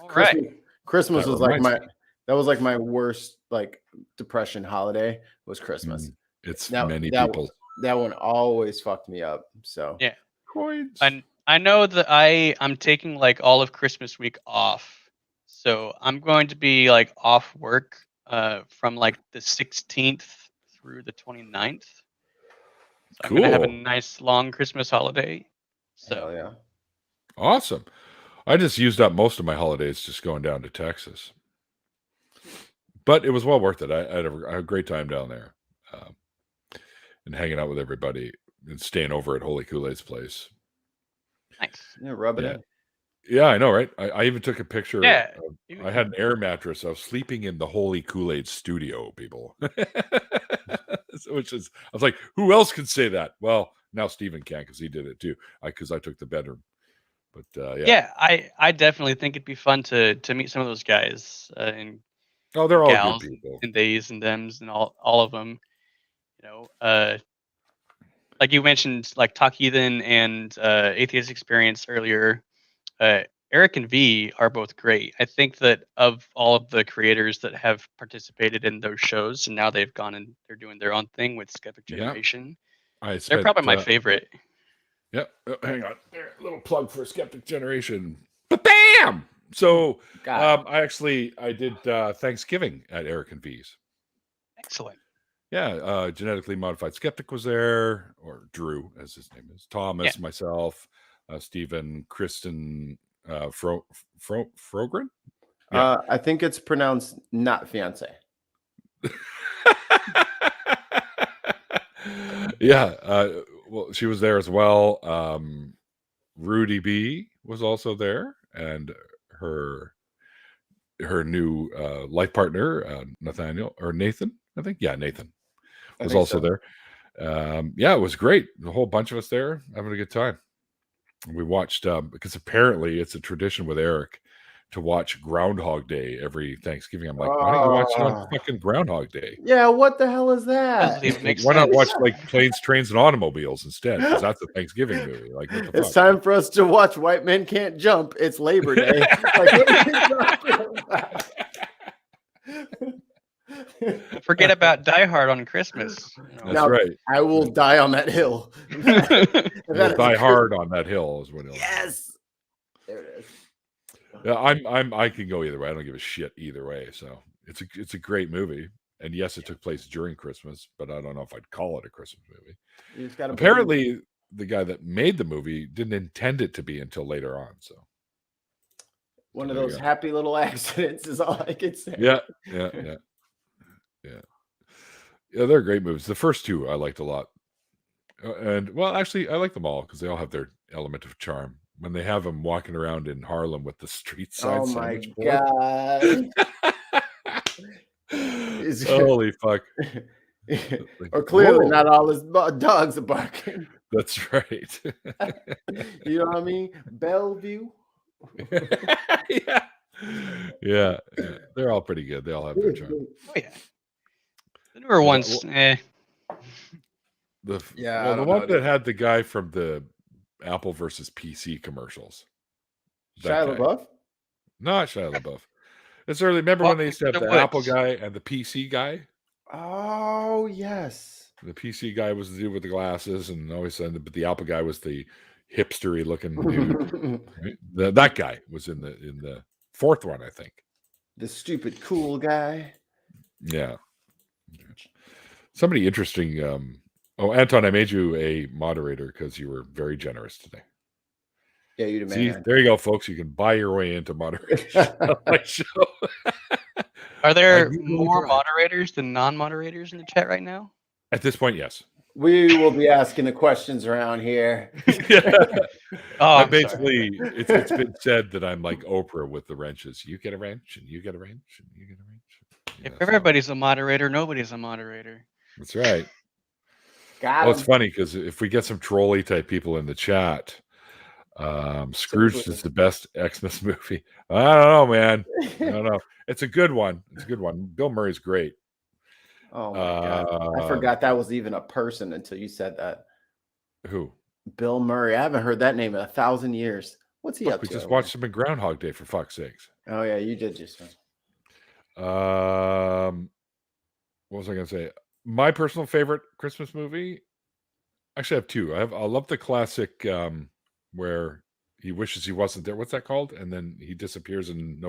C: Christmas was like my worst like depression holiday was Christmas.
A: It's many people.
C: That one always fucked me up. So
B: yeah,
A: coins.
B: And I know that I'm taking like all of Christmas week off, so I'm going to be like off work from like the 16th through the 29th. So I'm gonna have a nice long Christmas holiday. So
C: yeah,
A: awesome. I just used up most of my holidays just going down to Texas, but it was well worth it. I had a great time down there, and hanging out with everybody and staying over at Holy Kool-Aid's place.
B: Nice.
C: Yeah, rub it in.
A: Yeah, I know, right? I even took a picture.
B: Yeah.
A: I had an air mattress. I was sleeping in the Holy Kool-Aid studio, people. I was like, who else could say that? Well, now Steven can, because he did it too. Because I took the bedroom. But
B: yeah, I definitely think it'd be fun to meet some of those guys and
A: they're all good people,
B: and theys and thems and all of them. You know, like you mentioned, like Talk Heathen and Atheist Experience earlier. Eric and V are both great. I think that of all of the creators that have participated in those shows, and now they've gone and they're doing their own thing with Skeptic Generation. They're probably my favorite.
A: Yep. Hang on. There, a little plug for Skeptic Generation. Bam! So I did Thanksgiving at Eric and V's.
B: Excellent.
A: Yeah, Genetically Modified Skeptic was there, or Drew, as his name is. Thomas, myself, Stephen, Kristen, Frogren.
C: Yeah. I think it's pronounced not fiance.
A: Yeah, well, she was there as well. Rudy B was also there, and her new life partner, Nathan, I think. Yeah, Nathan was also there. Yeah, it was great. A whole bunch of us there having a good time. We watched because apparently it's a tradition with Eric to watch Groundhog Day every Thanksgiving. I'm like, why don't you watch it on fucking Groundhog Day?
C: Yeah, what the hell is that?
B: Doesn't even make
A: Why not
B: sense.
A: watch like Planes, Trains, and Automobiles instead? Because that's a Thanksgiving movie. Like, what the
C: It's
A: fuck?
C: time for us to watch White Men Can't Jump. It's Labor Day. Like, what are you talking about?
B: Forget about Die Hard on Christmas.
A: That's
C: Now,
A: right.
C: I will die on that hill. That
A: We'll
C: is
A: die
C: a
A: hard on that hill is what it'll.
C: Yes. There it is.
A: Yeah, I can go either way. I don't give a shit either way. So it's a great movie. And yes, it took place during Christmas, but I don't know if I'd call it a Christmas movie.
C: You just gotta
A: Apparently, the guy that made the movie didn't intend it to be until later on. So
C: one of
A: there you
C: those
A: go.
C: happy little accidents is all I can say.
A: Yeah. Yeah, they're great movies. The first two I liked a lot. And well, actually, I like them all because they all have their element of charm. When they have him walking around in Harlem with the street side
C: Oh my
A: sandwich board.
C: god.
A: Holy fuck.
C: Or clearly
A: Whoa.
C: not all his dogs are barking.
A: That's right.
C: You know what I mean? Bellevue.
A: yeah. They're all pretty good. They all have their charm.
B: Oh yeah. The newer ones,
A: The
C: Yeah, I
A: the
C: don't
A: one
C: know,
A: that had the guy from the Apple versus PC commercials. That
C: Shia
A: guy.
C: LaBeouf?
A: Not Shia LaBeouf. It's early. Remember when they used to have
B: Walking
A: the
B: the
A: Apple
B: Woods.
A: guy and the PC guy?
C: Oh yes.
A: The PC guy was the dude with the glasses, and always said, but the Apple guy was the hipstery looking dude. Right? That guy was in the fourth one, I think.
C: The stupid cool guy.
A: Yeah. Somebody interesting. Oh, Anton, I made you a moderator because you were very generous today.
C: Yeah, you the
A: See,
C: man.
A: there you go, folks. You can buy your way into moderation on my show.
B: Are there
A: I do
B: more
A: try.
B: moderators than non-moderators in the chat right now?
A: At this point, yes.
C: We will be asking the questions around here.
B: Oh,
A: I'm
B: I'm sorry.
A: basically, it's been said that I'm like Oprah with the wrenches. You get a wrench, and you get a wrench, and you get a wrench.
B: If
A: Yeah, so
B: everybody's a moderator, nobody's a moderator.
A: that's right.
C: Got
A: Well, it's
C: him.
A: funny because if we get some trolley type people in the chat, Scrooge is the best Xmas movie. I don't know, man. I don't know. It's a good one. It's a good one. Bill Murray's great.
C: Oh my god. I forgot that was even a person until you said that.
A: Who?
C: Bill Murray. I haven't heard that name in 1,000 years. What's he
A: Look,
C: up
A: we
C: to?
A: just
C: over
A: watched him in Groundhog Day, for fuck's sakes.
C: there? Oh yeah, you did just.
A: What was I going to say? My personal favorite Christmas movie. Actually, I have two. I love the classic where he wishes he wasn't there. What's that called? And then he disappears and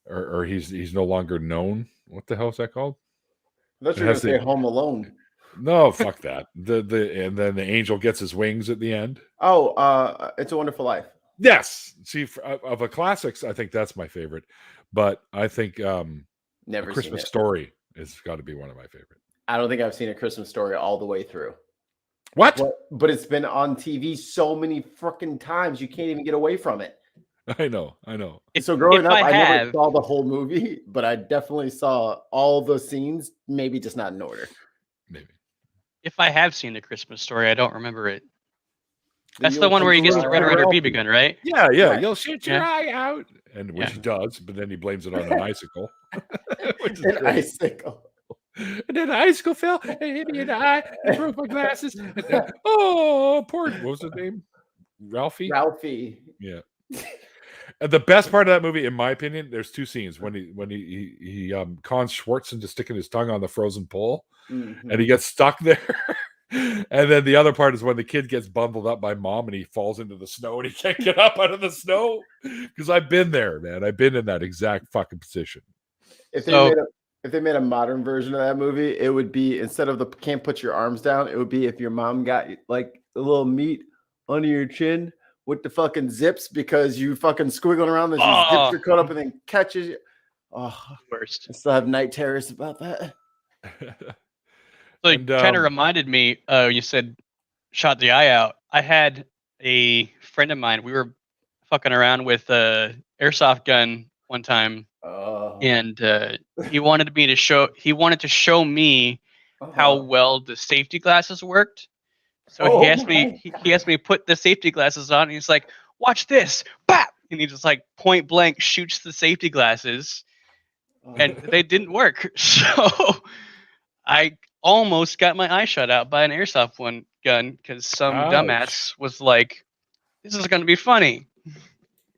A: or he's no longer known. What the hell is that called?
C: I thought you were
A: It
C: gonna
A: has
C: say
A: the-
C: Home Alone.
A: No, fuck that. And then the angel gets his wings at the end.
C: Oh, It's a Wonderful Life.
A: Yes. See, of the classics, I think that's my favorite. But I think
C: Never
A: A
C: seen
A: Christmas
C: it.
A: Story has got to be one of my favorite.
C: I don't think I've seen A Christmas Story all the way through.
A: What?
C: But it's been on TV so many freaking times you can't even get away from it.
A: I know.
C: So growing up, I never
B: have-
C: saw the whole movie, but I definitely saw all the scenes, maybe just not in order.
A: Maybe.
B: If I have seen the Christmas Story, I don't remember it. That's the
C: You'll
B: one where he gets
C: come
B: the
C: to
B: Red Ryder
A: Ralphie.
B: BB gun, right?
A: Yeah.
C: Yeah.
A: You'll shoot your
B: Yeah.
A: eye out. And which
B: Yeah.
A: he does, but then he blames it on an icicle. Which is
C: an
A: great.
C: icicle.
A: And then the icicle fell and hit me in the eye and broke my glasses. And then, oh, poor, what was his name? Ralphie?
C: Ralphie.
A: Yeah. And the best part of that movie, in my opinion, there's two scenes when he cons Schwartz into sticking his tongue on the frozen pole,
C: Mhm.
A: and he gets stuck there. And then the other part is when the kid gets bundled up by mom and he falls into the snow and he can't get up out of the snow. Because I've been there, man. I've been in that exact fucking position.
C: If
B: So-
C: they made a modern version of that movie, it would be, instead of the can't put your arms down, it would be if your mom got like a little meat under your chin with the fucking zips because you fucking squiggling around, the
B: Oh.
C: zips are caught up and then catches you. Oh,
B: Worst.
C: I still have night terrors about that.
B: So
A: And,
B: it kind of reminded me, you said shot the eye out. I had a friend of mine, we were fucking around with a airsoft gun one time,
C: Oh,
B: and he wanted to show me how well the safety glasses worked. So
C: Oh
B: he asked
C: my
B: me he asked me to put the safety glasses on, and he's like, watch this. Bap! and he just like point blank shoots the safety glasses, and they didn't work. So I almost got my eye shot out by an airsoft gun because some dumbass was like, "This is going to be funny."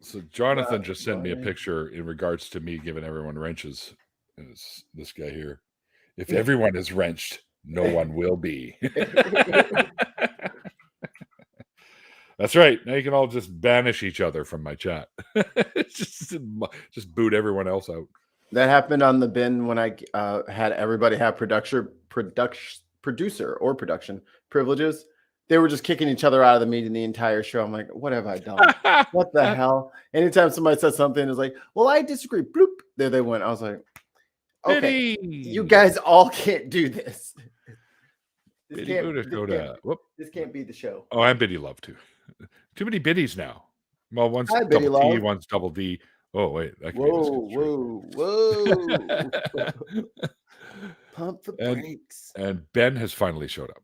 A: So Jonathan just sent me a picture in regards to me giving everyone wrenches. It's this guy here. If everyone is wrenched, no one will be. That's right. Now you can all just banish each other from my chat. just boot everyone else out.
C: That happened on the bin when I had everybody have producer privileges. They were just kicking each other out of the meeting the entire show. I'm like, what have I done? What the hell? Anytime somebody said something, it's like, well, I disagree. Bloop. There they went. I was like, okay, you guys all can't do this. This can't be the show.
A: Oh, I'm Biddy Love too. Too many biddies now. Well, one's
C: Hi,
A: double T, one's double D. Oh, wait. That
C: Whoa. Pump the brakes.
A: And Ben has finally showed up.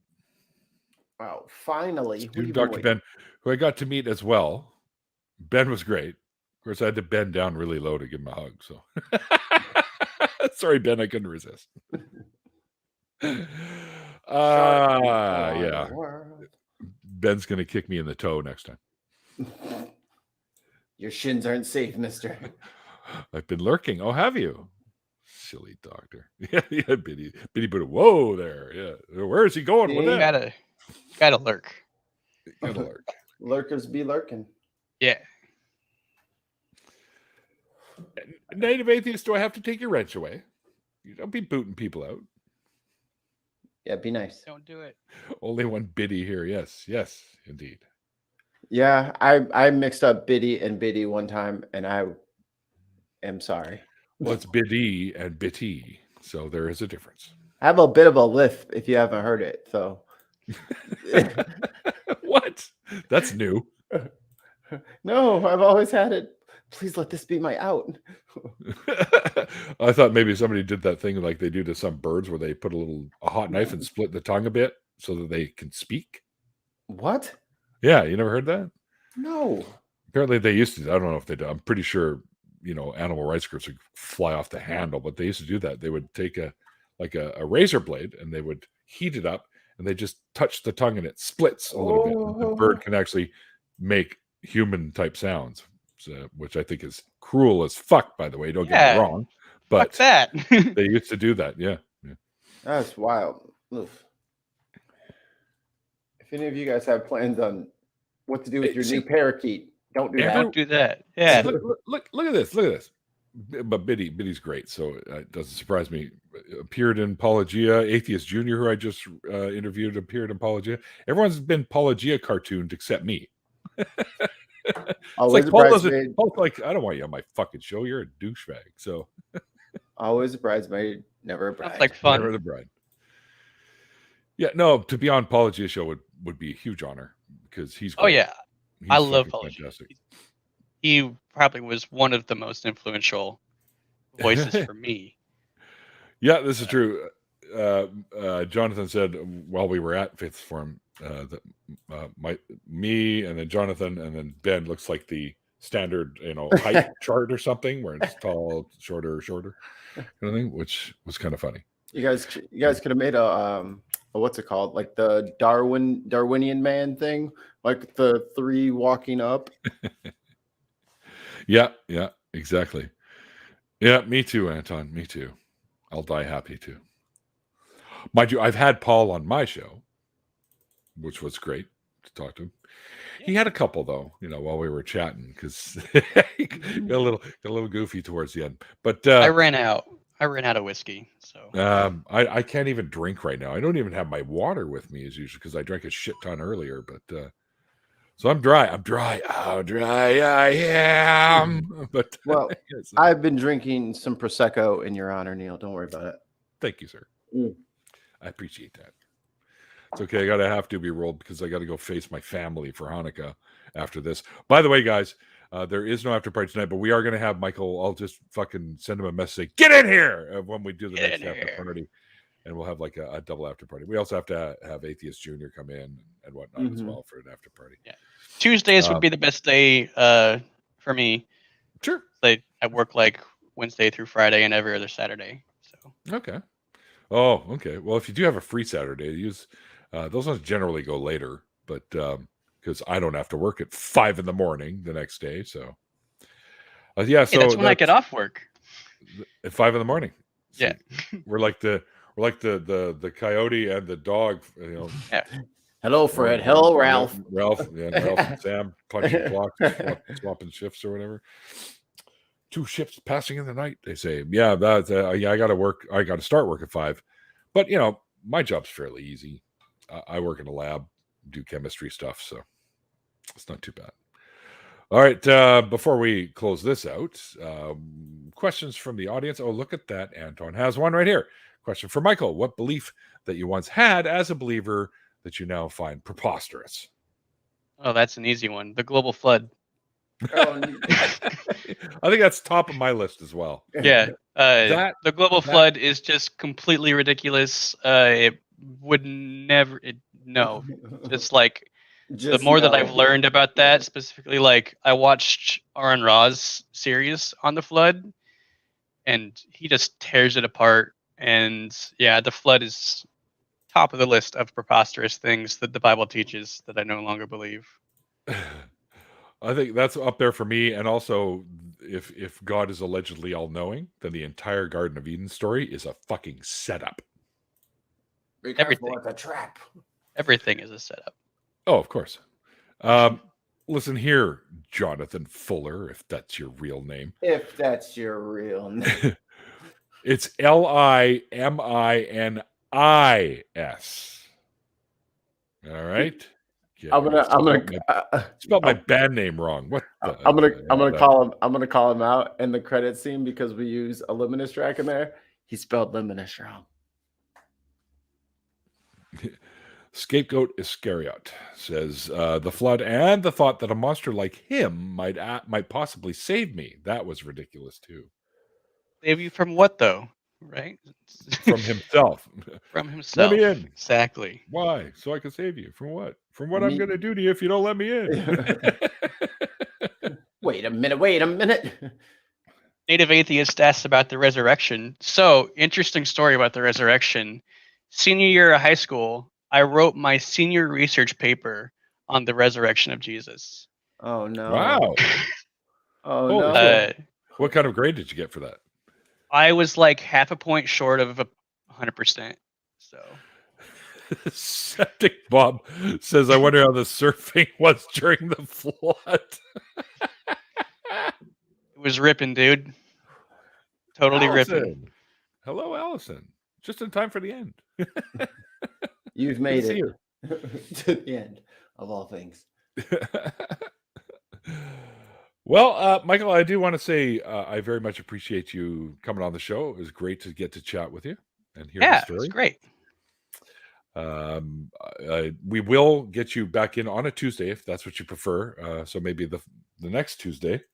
C: Wow, finally.
A: Student Dr. Ben, who I got to meet as well. Ben was great. Of course, I had to bend down really low to give him a hug. So, sorry, Ben, I couldn't resist. Yeah. Ben's going to kick me in the toe next time.
C: Your shins aren't safe, mister.
A: I've been lurking. Oh, have you? Silly doctor. Yeah, Biddy. Whoa there. Yeah. Where is he going with that?
B: Gotta lurk.
A: Gotta lurk.
C: Lurkers be lurking.
B: Yeah.
A: Native atheist, do I have to take your wrench away? You don't be booting people out.
C: Yeah, be nice.
B: Don't do it.
A: Only one Biddy here. Yes, indeed.
C: Yeah, I mixed up Biddy and Biddy one time, and I am sorry.
A: Well, it's Biddy and Bitty, so there is a difference.
C: I have a bit of a lisp if you haven't heard it. So,
A: what? That's new.
C: No, I've always had it. Please let this be my out.
A: I thought maybe somebody did that thing like they do to some birds where they put a hot knife and split the tongue a bit so that they can speak.
C: What?
A: Yeah, you never heard that?
C: No.
A: Apparently they used to. I don't know if they do. I'm pretty sure, animal rights groups would fly off the handle, but they used to do that. They would take a razor blade and they would heat it up and they just touch the tongue and it splits a little bit. And the bird can actually make human type sounds, which I think is cruel as fuck, by the way. Don't get me wrong. But
B: fuck that.
A: They used to do that. Yeah.
C: That's wild. Oof. If any of you guys have plans on what to do with your new parakeet, don't do that.
B: Don't do that. Yeah.
A: Look at this. Look at this. But Biddy's great, so it doesn't surprise me. Appeared in Pelagia. Atheist Junior, who I just interviewed, appeared in Pelagia. Everyone's been Pelagia cartooned except me.
C: Always
A: Paul's like, I don't want you on my fucking show. You're a douchebag. So
C: always a bridesmaid, never a bride.
B: That's like fun.
A: Never the bride. Yeah, no, to be on Pelagia show would be a huge honor because he's great.
B: Oh yeah. I love
A: Pelagia.
B: Fantastic. He probably was one of the most influential voices for me.
A: Yeah, this is true. Jonathan said while we were at Fifth Forum that me and then Jonathan and then Ben looks like the standard height chart or something where it's tall, shorter kind of thing, which was kind of funny.
C: You guys could have made a what's it called, like the Darwinian man thing, like the three walking up.
A: Yeah, exactly. Yeah, me too, Anton. Me too. I'll die happy too. Mind you, I've had Paul on my show, which was great to talk to him. He had a couple though, while we were chatting because he got a little goofy towards the end. But
B: I ran out of whiskey, so
A: I can't even drink right now. I don't even have my water with me as usual because I drank a shit ton earlier. But so I'm dry. How dry I am. But
C: well, I've been drinking some Prosecco in your honor, Neil. Don't worry about it.
A: Thank you, sir. I appreciate that. It's okay. I have to be rolled because I got to go face my family for Hanukkah after this. By the way, guys, there is no after party tonight, but we are going to have Michael. I'll just fucking send him a message. Get in here when we do the next after party. And we'll have like a double after party. We also have to have Atheist Junior come in and whatnot as well for an after party.
B: Yeah. Tuesdays would be the best day for me.
A: Sure.
B: I work like Wednesday through Friday and every other Saturday. So
A: Okay. Oh, okay. Well, if you do have a free Saturday, use those ones generally go later, but because I don't have to work at 5 in the morning the next day, so yeah.
B: hey,
A: So
B: that's when I get off work.
A: at 5 in the morning.
B: Yeah.
A: we're like the coyote and the dog. You know.
B: Yeah.
C: Hello, Fred. Hello, Ralph.
A: Ralph and Sam punching clocks, swapping shifts or whatever. 2 ships passing in the night, they say. Yeah, that yeah, I got to start work at 5. But my job's fairly easy. I work in a lab, do chemistry stuff, so it's not too bad. All right, before we close this out, questions from the audience. Oh, look at that. Anton has one right here. Question for Michael. What belief that you once had as a believer that you now find preposterous?
B: Oh, that's an easy one. The global flood.
C: Oh,
A: I think that's top of my list as well.
B: Yeah. The global flood is just completely ridiculous. It would never. No. It's like the more that I've learned about that, specifically, like I watched Aaron Ra's series on the flood, and he just tears it apart. And yeah, the flood is top of the list of preposterous things that the Bible teaches that I no longer believe.
A: I think that's up there for me. And also, if God is allegedly all-knowing, then the entire Garden of Eden story is a fucking setup.
B: Everything.
C: It's a trap.
B: Everything is a setup.
A: Oh, of course. Listen here, Jonathan Fuller, if that's your real name.
C: If that's your real name.
A: It's Liminis. All right. Yeah,
C: I'm gonna
A: spelled my band name wrong. What?
C: I'm gonna call him out in the credit scene because we use a Luminous track in there. He spelled Luminous wrong.
A: Scapegoat Iscariot says the flood and the thought that a monster like him might possibly save me. That was ridiculous too.
B: Save you from what though? Right?
A: From himself.
B: From himself.
A: Let me in.
B: Exactly.
A: Why? So I can save you. From what? From what I'm going to do to you if you don't let me in.
C: Wait a minute.
B: Native atheist asks about the resurrection. So, interesting story about the resurrection. Senior year of high school, I wrote my senior research paper on the resurrection of Jesus.
C: Oh, no.
A: Wow.
C: Oh, no.
A: What kind of grade did you get for that?
B: I was like half a point short of 100%. So,
A: Septic Bob says, I wonder how the surfing was during the flood.
B: it was ripping, dude. Totally ripping.
A: Hello, Allison. Just in time for the end.
C: You've made it to the end of all things.
A: Well, Michael, I do want to say I very much appreciate you coming on the show. It was great to get to chat with you and hear the story.
B: It's great.
A: We will get you back in on a Tuesday if that's what you prefer. So maybe the next Tuesday,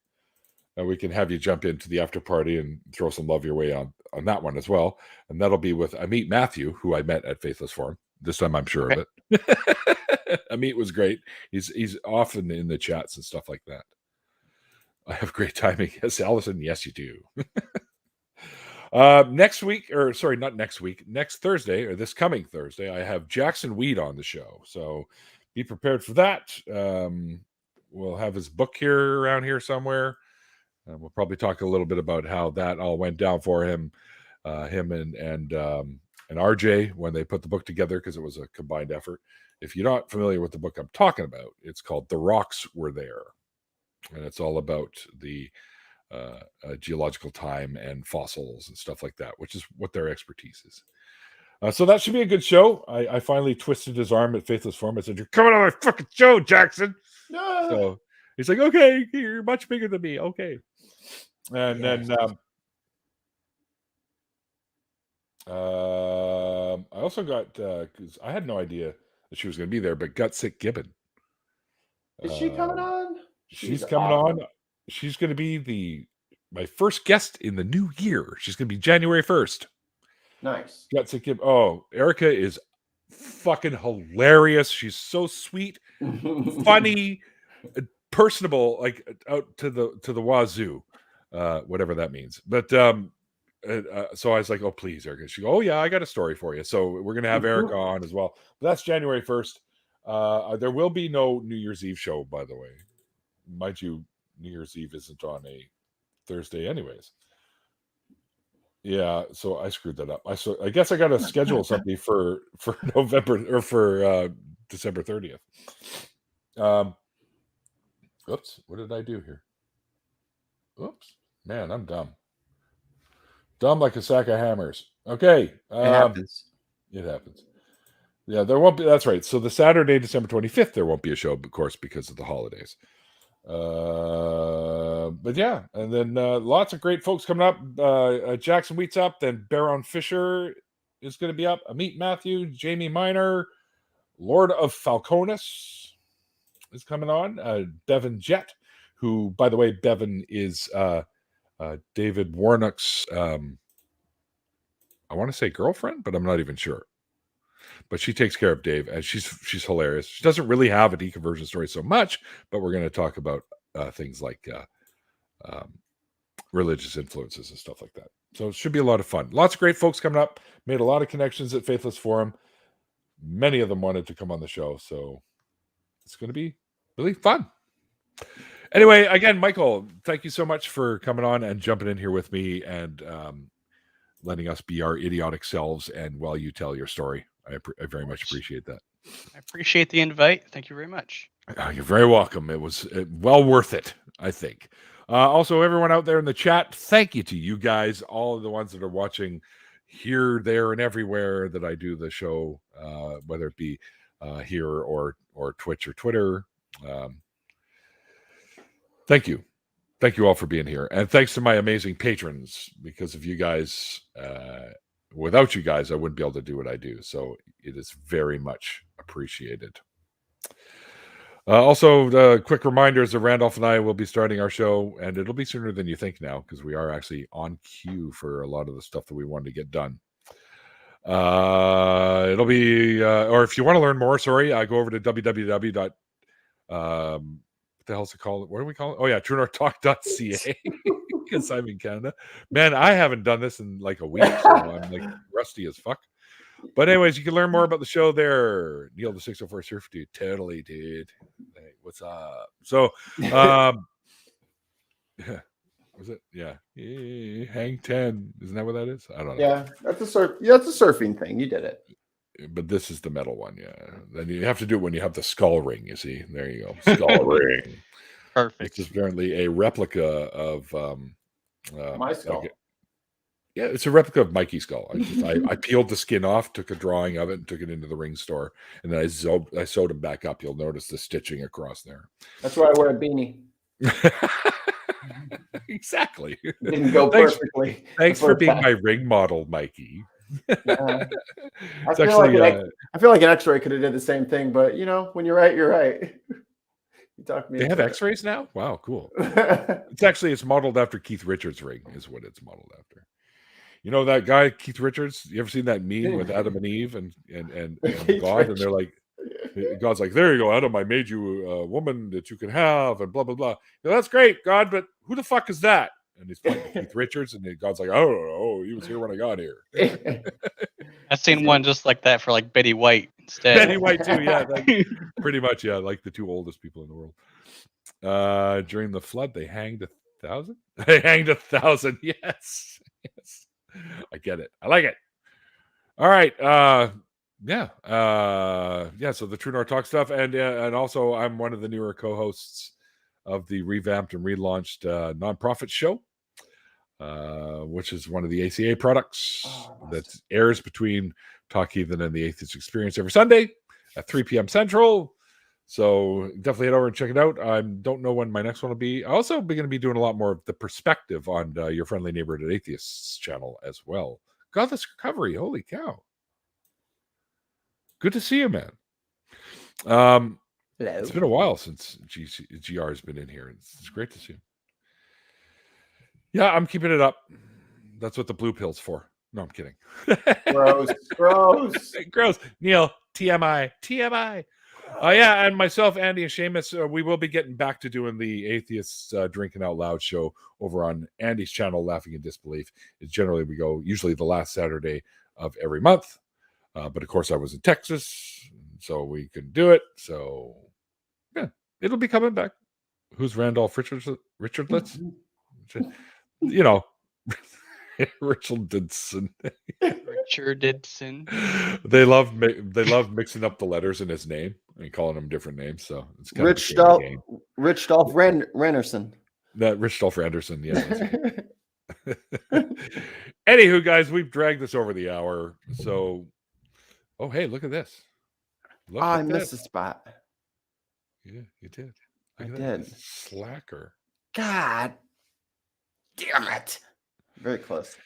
A: we can have you jump into the after party and throw some love your way on that one as well. And that'll be with Amit Matthew, who I met at Faithless Forum. This time I'm sure of it. Amit was great. He's often in the chats and stuff like that. I have great timing. Yes, Allison. Yes, you do. Next Thursday, or this coming Thursday, I have Jackson Weed on the show. So be prepared for that. We'll have his book here around here somewhere. We'll probably talk a little bit about how that all went down for him and RJ when they put the book together, because it was a combined effort. If you're not familiar with the book I'm talking about, it's called The Rocks Were There. And it's all about the geological time and fossils and stuff like that, which is what their expertise is. So that should be a good show. I finally twisted his arm at Faithless Forum. I said, "You're coming on my fucking show, Jackson." No. So he's like, "Okay, you're much bigger than me." Okay. And then I also got, because I had no idea that she was going to be there, but Gutsick Gibbon.
C: Is she coming on?
A: She's coming on. She's going to be my first guest in the new year. She's going to be January 1st.
C: Nice.
A: Gutsick Gibbon. Oh, Erica is fucking hilarious. She's so sweet, funny, personable, like out to the wazoo, whatever that means. But so I was like, oh, please, Erica. She go, oh, yeah, I got a story for you. So we're going to have Erica on as well. But that's January 1st. There will be no New Year's Eve show, by the way. Mind you, New Year's Eve isn't on a Thursday anyways. Yeah, so I screwed that up. I guess I got to schedule something for November or for December 30th. Oops, what did I do here? Oops, man, I'm dumb. Dumb like a sack of hammers. Okay.
C: It happens.
A: It happens. Yeah, there won't be. That's right. So the Saturday, December 25th, there won't be a show, of course, because of the holidays. But yeah, and then lots of great folks coming up. Jackson Wheat's up. Then Baron Fisher is going to be up. Amit Matthew, Jamie Miner, Lord of Falconis is coming on. Bevan Jett, who, by the way, Bevan is David Warnock's, I want to say girlfriend, but I'm not even sure. But she takes care of Dave, and she's hilarious. She doesn't really have a deconversion story so much, but we're going to talk about things like religious influences and stuff like that. So it should be a lot of fun. Lots of great folks coming up. Made a lot of connections at Faithless Forum. Many of them wanted to come on the show, so it's going to be really fun. Anyway, again, Michael, thank you so much for coming on and jumping in here with me and letting us be our idiotic selves and while you tell your story. I very much appreciate that.
B: I appreciate the invite. Thank you very much.
A: You're very welcome. It was well worth it, I think. Also, everyone out there in the chat, thank you to you guys, all of the ones that are watching here, there, and everywhere that I do the show, whether it be here or Twitch or Twitter. Thank you. Thank you all for being here. And thanks to my amazing patrons, because of you guys, without you guys, I wouldn't be able to do what I do. So it is very much appreciated. Also, quick reminders that Randolph and I will be starting our show, and it'll be sooner than you think now, because we are actually on cue for a lot of the stuff that we wanted to get done. It'll be, or if you want to learn more, go over to www. What the hell's it called? What do we call it? Oh yeah, truenorthtalk.ca. Because I'm in Canada. Man, I haven't done this in like a week, so I'm like rusty as fuck. But anyways, you can learn more about the show there. Neil the 604 Surf Dude. Totally, dude. Hey, what's up? So was it? Yeah. Hang 10. Isn't that what that is? I don't know.
C: Yeah, that's a surfing thing. You did it.
A: But this is the metal one, yeah. Then you have to do it when you have the skull ring, you see. There you go. Skull ring.
B: Perfect.
A: It's apparently a replica of
C: My skull.
A: Yeah, it's a replica of Mikey's skull. I peeled the skin off, took a drawing of it, and took it into the ring store. And then I sewed him back up. You'll notice the stitching across there.
C: That's why I wear a beanie.
A: Exactly.
C: Didn't go perfectly.
A: Thanks for being my ring model, Mikey.
C: I feel like an X-ray could have did the same thing, but when you're right, you're right. You talked me.
A: They have X-rays now? Wow, cool. It's modeled after Keith Richards' ring, is what it's modeled after. You know that guy, Keith Richards? You ever seen that meme with Adam and Eve and God? And they're like, God's like, there you go, Adam, I made you a woman that you can have, and blah, blah, blah. That's great, God, but who the fuck is that? And he's like Keith Richards, and God's like, I don't know, he was here when I got here.
B: I've seen one just like that for like Betty White instead.
A: Betty White too, yeah. Pretty much, yeah, like the two oldest people in the world. During the flood, they hanged 1,000? They hanged 1,000, yes. I get it. I like it. All right. Yeah. So the True North Talk stuff, and also I'm one of the newer co-hosts of the revamped and relaunched nonprofit show, which is one of the ACA products that airs between Talk Heathen and the Atheist Experience every Sunday at 3 p.m. Central. So definitely head over and check it out. I don't know when my next one will be. I also going to be doing a lot more of the perspective on your friendly neighborhood atheists channel as well. Godless Recovery. Holy cow. Good to see you, man.
C: Hello.
A: It's been a while since GR has been in here. It's great to see him. Yeah, I'm keeping it up. That's what the blue pill's for. No, I'm kidding.
C: Gross.
A: Gross. Neil, TMI. Yeah, and myself, Andy, and Seamus, we will be getting back to doing the Atheists Drinking Out Loud show over on Andy's channel, Laughing in Disbelief. It's generally we go usually the last Saturday of every month. But of course, I was in Texas, so we couldn't do it. So, yeah, it'll be coming back. Who's Randolph Richardson? You know, Richardson.
B: Richardson.
A: They love mixing up the letters in his name and calling him different names. So it's kind
C: Richdolf
A: of
C: Randerson.
A: That Richdolf Anderson, yeah. Anywho, guys, we've dragged this over the hour. So, oh hey, look at this. Look
C: I
A: at
C: missed
A: this.
C: a spot.
A: Yeah, you did.
C: I
A: Look at
C: did.
A: that. Slacker.
C: God damn it. Very close.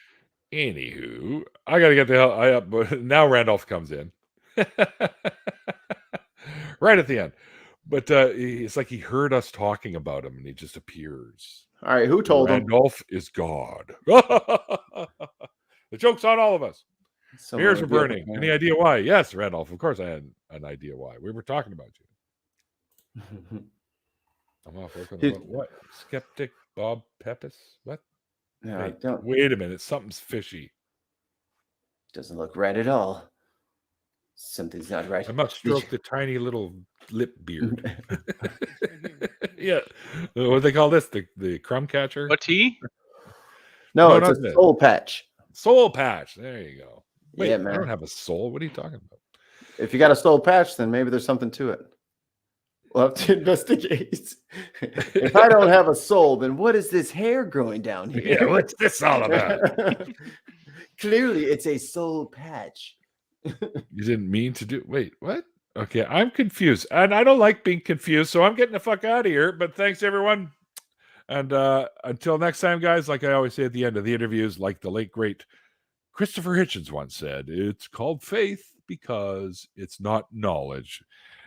A: Anywho, I gotta get the hell up, but now Randolph comes in. Right at the end. But it's like he heard us talking about him and he just appears.
C: All right, who told him?
A: Randolph is God. The joke's on all of us.
C: Someone
A: Ears are
C: would be able
A: burning.
C: to-
A: Any idea why? Yes, Randolph. Of course I had an idea why. We were talking about you. I'm off working. What? Skeptic Bob Pepys? What?
C: No,
A: Hey,
C: don't.
A: wait a minute. Something's fishy.
C: Doesn't look right at all. Something's not right.
A: I must stroke the tiny little lip beard. Yeah. What do they call this? The crumb catcher?
B: What tea?
C: No,
A: No,
C: it's
A: not
C: a
A: this.
C: soul patch.
A: Soul patch. There you go. Wait,
C: Yeah,
A: I don't
C: man.
A: have a soul. What are you talking about?
C: If you got a soul patch, then maybe there's something to it. We'll have to investigate. If I don't have a soul, then what is this hair growing down here?
A: Yeah, what's this all about?
C: Clearly, it's a soul patch.
A: You didn't mean to do. Wait, what? Okay, I'm confused, and I don't like being confused, so I'm getting the fuck out of here. But thanks, everyone, and until next time, guys. Like I always say at the end of the interviews, like the late great Christopher Hitchens once said, "It's called faith because it's not knowledge."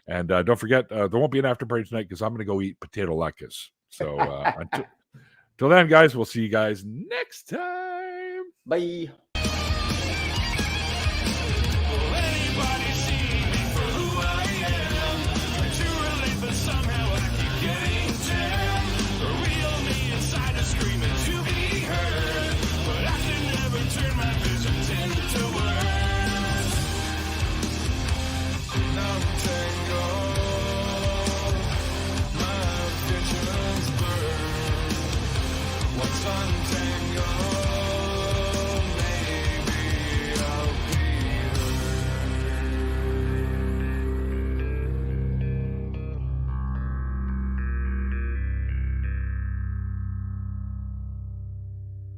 A: And don't forget, there won't be an after party tonight because I'm going to go eat potato latkes. So until then, guys, we'll see you guys next time.
C: Bye.